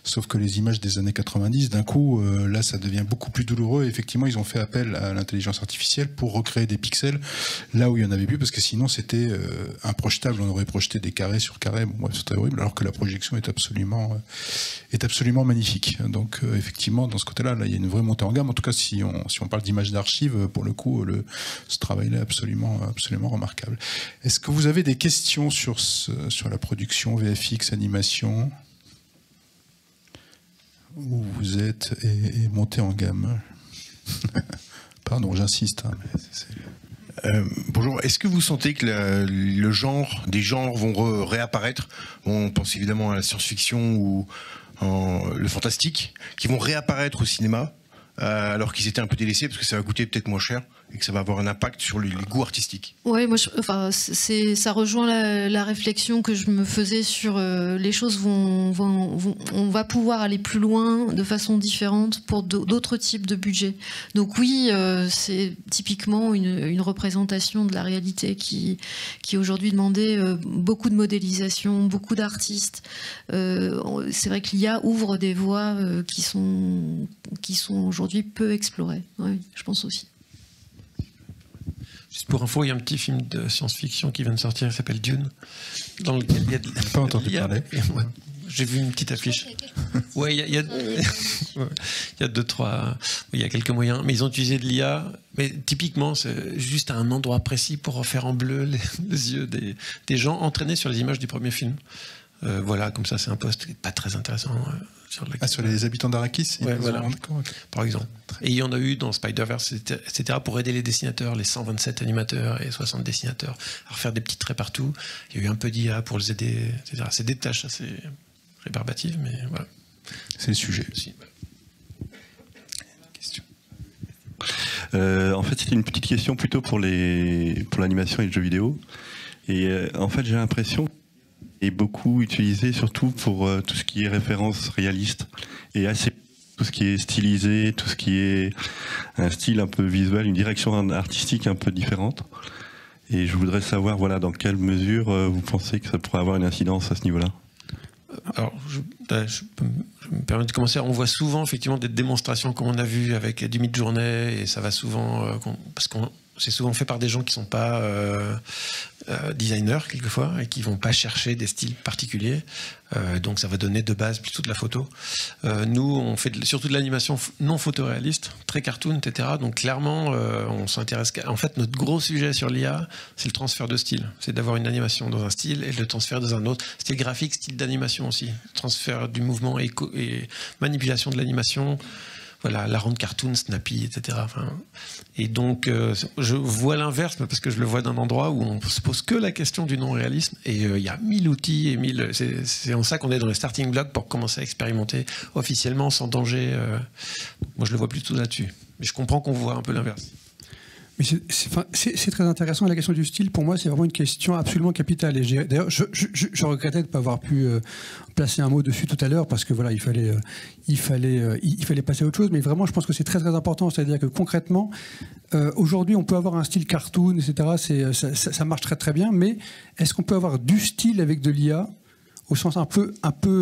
Sauf que les images des années 90, d'un coup, là, ça devient beaucoup plus douloureux. Et effectivement, ils ont fait appel à l'intelligence artificielle pour recréer des pixels là où il y en avait plus, parce que sinon, c'était improjetable. On aurait projeté des carrés sur carrés. C'était horrible. Alors que la projection est absolument magnifique. Donc, effectivement, dans ce côté-là, il y a une vraie montée en gamme. En tout cas, si on parle d'images d'archives, pour le coup, ce travail-là est absolument remarquable. Est-ce que vous avez des questions sur la production VFX, animation, où vous êtes et montée en gamme? Pardon, j'insiste. Bonjour, est-ce que vous sentez que des genres vont réapparaître? On pense évidemment à la science-fiction ou le fantastique, qui vont réapparaître au cinéma alors qu'ils étaient un peu délaissés parce que ça va coûter peut-être moins cher et que ça va avoir un impact sur les goûts artistiques. Oui, moi, ça rejoint la réflexion que je me faisais sur les choses on va pouvoir aller plus loin de façon différente pour d'autres types de budgets. Donc oui, c'est typiquement une représentation de la réalité qui aujourd'hui demandait beaucoup de modélisation, beaucoup d'artistes. C'est vrai que l'IA ouvre des voies qui sont aujourd'hui peu explorées. Oui, je pense aussi. Juste pour info, il y a un petit film de science-fiction qui vient de sortir, il s'appelle Dune, dans lequel il y a pas entendu parler. Ouais, j'ai vu une petite affiche. Ouais, il y a 2-3, il y a quelques moyens, mais ils ont utilisé de l'IA. Mais typiquement, c'est juste à un endroit précis pour refaire en bleu les yeux des gens entraînés sur les images du premier film. Voilà, comme ça, c'est un poste pas très intéressant. Sur les habitants d'Arrakis, ouais, voilà. Par exemple. Et il y en a eu dans Spider-Verse, etc., pour aider les dessinateurs, les 127 animateurs et 60 dessinateurs, à refaire des petits traits partout. Il y a eu un peu d'IA pour les aider, etc. C'est des tâches assez rébarbatives, mais voilà. C'est le sujet. Aussi. Question. En fait, c'était une petite question plutôt pour l'animation et le jeu vidéo. Et en fait, j'ai l'impression est beaucoup utilisé surtout pour tout ce qui est référence réaliste et assez tout ce qui est stylisé, tout ce qui est un style un peu visuel, une direction artistique un peu différente. Et je voudrais savoir, voilà, dans quelle mesure vous pensez que ça pourrait avoir une incidence à ce niveau-là. Alors, je me permets de commencer. On voit souvent effectivement des démonstrations comme on a vu avec du mid-journée, et ça va souvent parce que c'est souvent fait par des gens qui ne sont pas designers quelquefois et qui ne vont pas chercher des styles particuliers. Donc ça va donner de base plutôt de la photo. Nous, on fait surtout de l'animation non photoréaliste, très cartoon, etc. Donc clairement, on s'intéresse. En fait, notre gros sujet sur l'IA, c'est le transfert de style. C'est d'avoir une animation dans un style et le transfert dans un autre. Style graphique, style d'animation aussi. Transfert du mouvement et manipulation de l'animation. Voilà, la rendre cartoon, snappy, etc. Enfin, et donc, je vois l'inverse, parce que je le vois d'un endroit où on se pose que la question du non-réalisme, et il y a 1000 outils, et 1000... C'est en ça qu'on est dans les starting blocks pour commencer à expérimenter officiellement, sans danger. Moi, je le vois plutôt là-dessus. Mais je comprends qu'on voit un peu l'inverse. Mais c'est très intéressant. La question du style, pour moi, c'est vraiment une question absolument capitale. Et d'ailleurs, je regrettais de ne pas avoir pu placer un mot dessus tout à l'heure, parce que voilà, il fallait passer à autre chose. Mais vraiment, je pense que c'est très très important. C'est-à-dire que concrètement, aujourd'hui, on peut avoir un style cartoon, etc. Ça marche très très bien. Mais est-ce qu'on peut avoir du style avec de l'IA ? Au sens un peu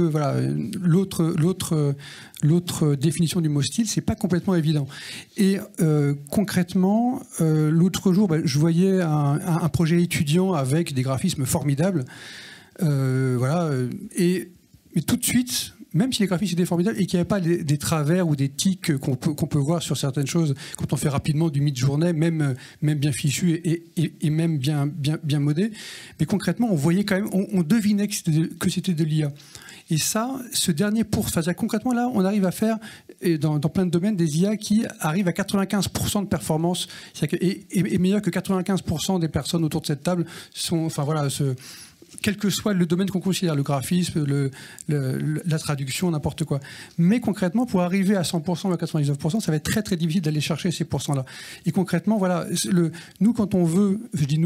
voilà, l'autre définition du mot style, c'est pas complètement évident. Et concrètement, l'autre jour, je voyais un projet étudiant avec des graphismes formidables, voilà, mais tout de suite, même si les graphismes étaient formidables et qu'il n'y avait pas des travers ou des tics qu'on peut voir sur certaines choses quand on fait rapidement du mid-journée, même bien fichu et même bien modé, mais concrètement, on voyait quand même, on devinait que c'était de l'IA. Et ça, ce dernier c'est-à-dire concrètement là, on arrive à faire dans plein de domaines des IA qui arrivent à 95% de performance et meilleur que 95% des personnes autour de cette table sont, enfin voilà, quel que soit le domaine qu'on considère, le graphisme, la traduction, n'importe quoi. Mais concrètement, pour arriver à 100% ou à 99%, ça va être très très difficile d'aller chercher ces pourcents-là. Et concrètement, voilà, nous quand on veut, je dis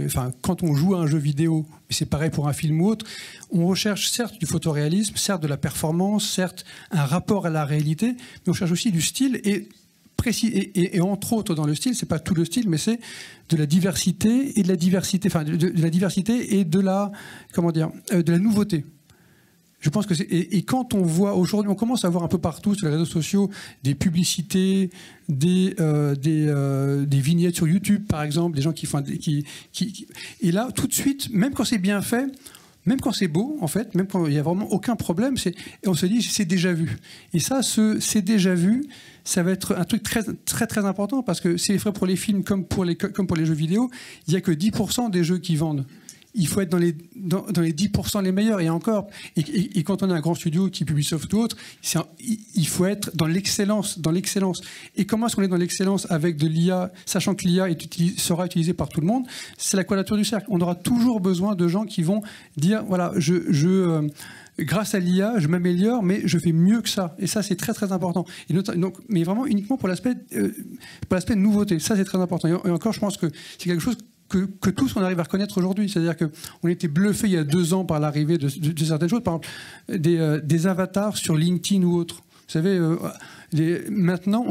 enfin, quand on joue à un jeu vidéo, c'est pareil pour un film ou autre, on recherche certes du photoréalisme, certes de la performance, certes un rapport à la réalité, mais on cherche aussi du style et précis, et entre autres dans le style, c'est pas tout le style, mais c'est de la diversité et de la diversité, enfin de la diversité et de la, comment dire, de la nouveauté. Je pense que et quand on voit aujourd'hui, on commence à voir un peu partout sur les réseaux sociaux des publicités, des vignettes sur YouTube par exemple, des gens qui font et là tout de suite, même quand c'est bien fait, même quand c'est beau, en fait, même quand il n'y a vraiment aucun problème, et on se dit c'est déjà vu. Et ça, c'est déjà vu, ça va être un truc très très très important, parce que c'est vrai pour les films comme pour les jeux vidéo, il n'y a que 10% des jeux qui vendent. Il faut être dans les 10% les meilleurs, et encore. Et quand on a un grand studio type Ubisoft ou autre, il faut être dans l'excellence. Et comment est-ce qu'on est dans l'excellence avec de l'IA, sachant que l'IA sera utilisée par tout le monde? C'est la quadrature du cercle. On aura toujours besoin de gens qui vont dire, voilà, grâce à l'IA, je m'améliore, mais je fais mieux que ça. Et ça, c'est très très important. Donc, mais vraiment uniquement pour l'aspect nouveauté. Ça, c'est très important. Et encore, je pense que c'est quelque chose que tous on arrive à reconnaître aujourd'hui. C'est-à-dire qu'on était bluffé il y a 2 ans par l'arrivée de certaines choses, par exemple des avatars sur LinkedIn ou autre. Vous savez, maintenant,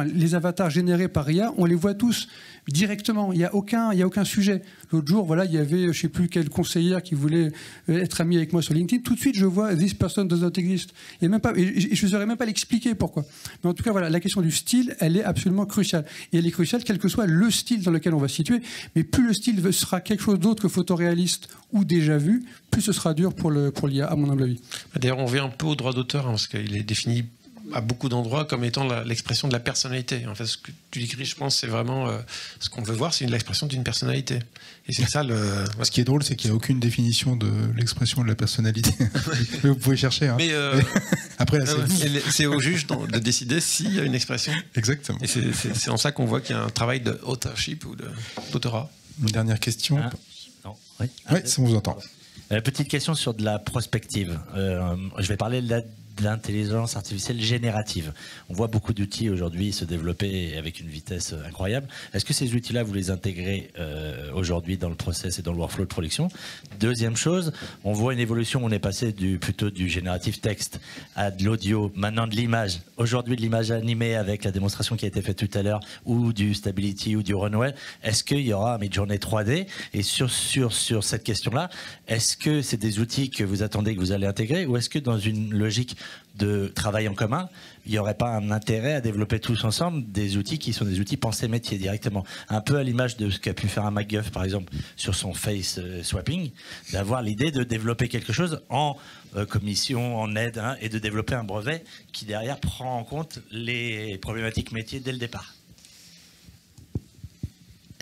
les avatars générés par IA, on les voit tous directement. Il n'y a aucun sujet. L'autre jour, voilà, il y avait, je ne sais plus quelle conseillère qui voulait être amie avec moi sur LinkedIn. Tout de suite, je vois « This person does not exist ». Et je ne saurais même pas l'expliquer pourquoi. Mais en tout cas, voilà, la question du style, elle est absolument cruciale. Et elle est cruciale, quel que soit le style dans lequel on va se situer. Mais plus le style sera quelque chose d'autre que photoréaliste ou déjà vu, plus ce sera dur pour l'IA, à mon humble avis. D'ailleurs, on revient un peu au droit d'auteur, parce qu'il est défini à beaucoup d'endroits comme étant l'expression de la personnalité. En fait, ce que tu décris, je pense, c'est vraiment ce qu'on veut voir, c'est l'expression d'une personnalité. Et c'est ça Ce qui est drôle, c'est qu'il n'y a aucune définition de l'expression de la personnalité. Vous pouvez chercher. Hein. Mais après, là, c'est au juge de décider s'il y a une expression. Exactement. Et c'est en ça qu'on voit qu'il y a un travail d'autorship ou d'autorat. Une dernière question. Non. Oui, ça on vous entend. Petite question sur de la prospective. Je vais parler de la d'intelligence artificielle générative. On voit beaucoup d'outils aujourd'hui se développer avec une vitesse incroyable. Est-ce que ces outils-là, vous les intégrez aujourd'hui dans le process et dans le workflow de production? Deuxième chose, on voit une évolution, on est passé plutôt du génératif texte à de l'audio, maintenant de l'image. Aujourd'hui, de l'image animée avec la démonstration qui a été faite tout à l'heure, ou du Stability ou du Runway. Est-ce qu'il y aura un Midjourney 3D? Et sur cette question-là, est-ce que c'est des outils que vous attendez que vous allez intégrer, ou est-ce que dans une logique de travail en commun, il n'y aurait pas un intérêt à développer tous ensemble des outils qui sont des outils pensés métier directement, un peu à l'image de ce qu'a pu faire un MacGuff par exemple sur son face swapping, d'avoir l'idée de développer quelque chose en commission, en aide, hein, et de développer un brevet qui derrière prend en compte les problématiques métiers dès le départ.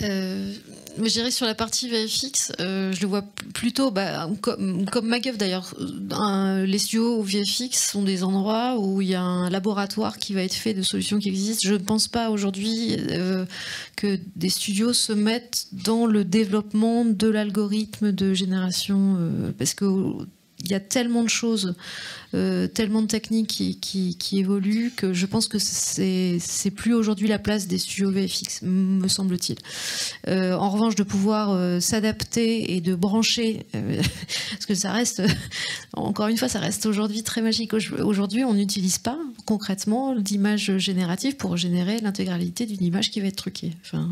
Je dirais sur la partie VFX, je le vois plutôt comme MacGuff d'ailleurs. Les studios VFX sont des endroits où il y a un laboratoire qui va être fait de solutions qui existent. Je ne pense pas aujourd'hui que des studios se mettent dans le développement de l'algorithme de génération, parce que il y a tellement de choses, tellement de techniques qui évoluent que je pense que c'est plus aujourd'hui la place des studios VFX, me semble-t-il. En revanche, de pouvoir s'adapter et de brancher, parce que ça reste, encore une fois, ça reste aujourd'hui très magique. Aujourd'hui, on n'utilise pas concrètement d'image générative pour générer l'intégralité d'une image qui va être truquée. Enfin,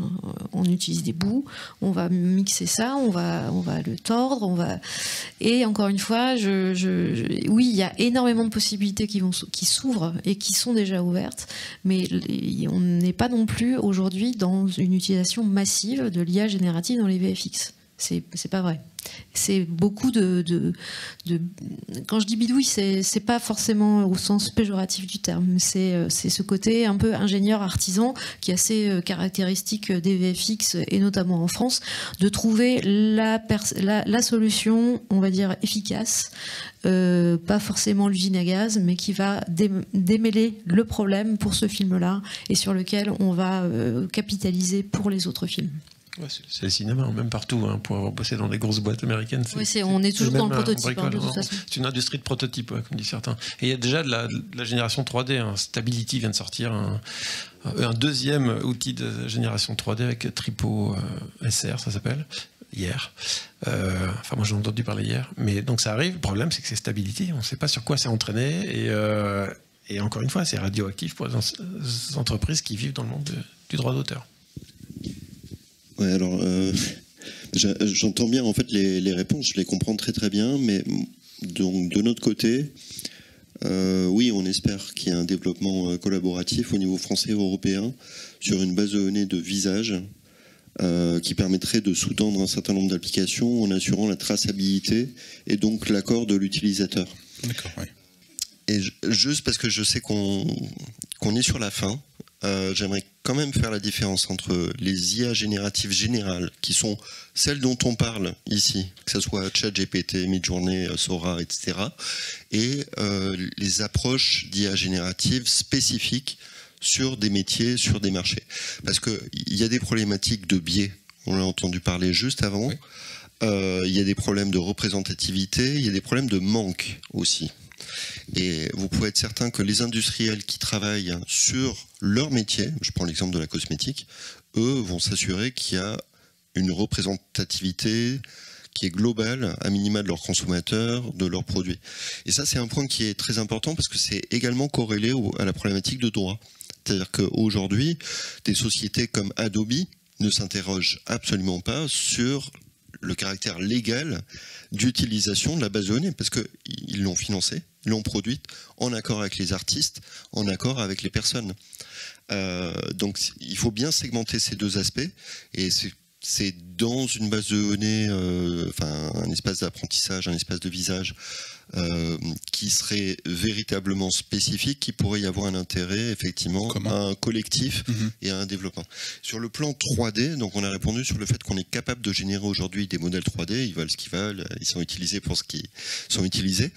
on utilise des bouts, on va mixer ça, on va le tordre, et encore une fois, oui, il y a énormément de possibilités qui s'ouvrent et qui sont déjà ouvertes, mais on n'est pas non plus aujourd'hui dans une utilisation massive de l'IA générative dans les VFX. C'est pas vrai. C'est beaucoup quand je dis bidouille, c'est pas forcément au sens péjoratif du terme. C'est ce côté un peu ingénieur artisan qui est assez caractéristique des VFX et notamment en France, de trouver la solution, on va dire efficace, pas forcément l'usine à gaz, mais qui va démêler le problème pour ce film-là et sur lequel on va capitaliser pour les autres films. Ouais, c'est le cinéma, même partout, hein, pour avoir bossé dans des grosses boîtes américaines. On est toujours dans le prototype, de toute façon. C'est une industrie de prototype, comme disent certains. Et il y a déjà de la génération 3D. Hein. Stability vient de sortir un deuxième outil de génération 3D avec Tripo SR, ça s'appelle, hier. Enfin, moi j'en ai entendu parler hier. Mais donc ça arrive. Le problème, c'est que c'est Stability. On ne sait pas sur quoi c'est entraîné. Et encore une fois, c'est radioactif pour les entreprises qui vivent dans le monde du droit d'auteur. Ouais, alors j'entends bien en fait les réponses, je les comprends très très bien, mais donc de notre côté, oui, on espère qu'il y a un développement collaboratif au niveau français et européen sur une base de données de visage qui permettrait de sous-tendre un certain nombre d'applications en assurant la traçabilité et donc l'accord de l'utilisateur. D'accord, oui. Et juste parce que je sais qu'on est sur la fin, j'aimerais quand même faire la différence entre les IA génératives générales, qui sont celles dont on parle ici, que ce soit ChatGPT, Midjourney, Sora, etc., et les approches d'IA génératives spécifiques sur des métiers, sur des marchés. Parce qu'il y a des problématiques de biais, on l'a entendu parler juste avant, oui. Il y a des problèmes de représentativité, il y a des problèmes de manque aussi. Et vous pouvez être certain que les industriels qui travaillent sur leur métier, je prends l'exemple de la cosmétique, eux vont s'assurer qu'il y a une représentativité qui est globale, à minima de leurs consommateurs, de leurs produits. Et ça, c'est un point qui est très important parce que c'est également corrélé à la problématique de droit. C'est-à-dire qu'aujourd'hui, des sociétés comme Adobe ne s'interrogent absolument pas sur le caractère légal d'utilisation de la base de données, parce qu'ils l'ont financée, ils l'ont produite en accord avec les artistes, en accord avec les personnes. Donc il faut bien segmenter ces deux aspects, et c'est dans une base de données, un espace d'apprentissage, un espace de visage qui serait véritablement spécifique, qui pourrait y avoir un intérêt effectivement à un collectif et à un développement. Sur le plan 3D, donc on a répondu sur le fait qu'on est capable de générer aujourd'hui des modèles 3D, ils valent ce qu'ils valent, ils sont utilisés pour ce qu'ils sont utilisés.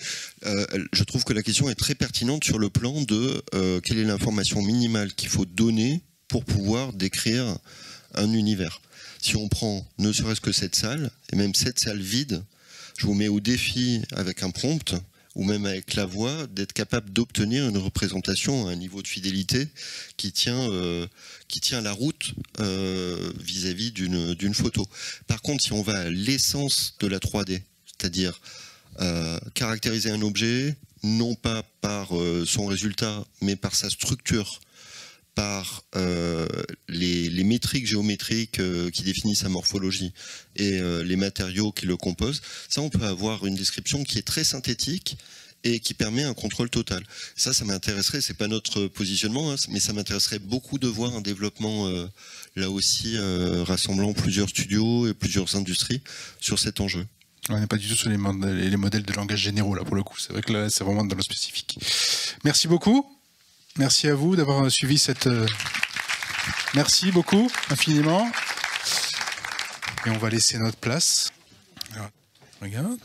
Je trouve que la question est très pertinente sur le plan de quelle est l'information minimale qu'il faut donner pour pouvoir décrire un univers. Si on prend ne serait-ce que cette salle, et même cette salle vide, je vous mets au défi avec un prompt, ou même avec la voix, d'être capable d'obtenir une représentation à un niveau de fidélité qui tient la route vis-à-vis d'une photo. Par contre, si on va à l'essence de la 3D, c'est-à-dire caractériser un objet, non pas par son résultat, mais par sa structure, par les métriques géométriques qui définissent sa morphologie et les matériaux qui le composent, ça on peut avoir une description qui est très synthétique et qui permet un contrôle total. Ça m'intéresserait, c'est pas notre positionnement, hein, mais ça m'intéresserait beaucoup de voir un développement là aussi rassemblant plusieurs studios et plusieurs industries sur cet enjeu. On n'est pas du tout sur les modèles de langage généraux là pour le coup, c'est vrai que là c'est vraiment dans le spécifique. Merci beaucoup. Merci à vous d'avoir suivi cette... Merci beaucoup, infiniment. Et on va laisser notre place. Alors, regarde.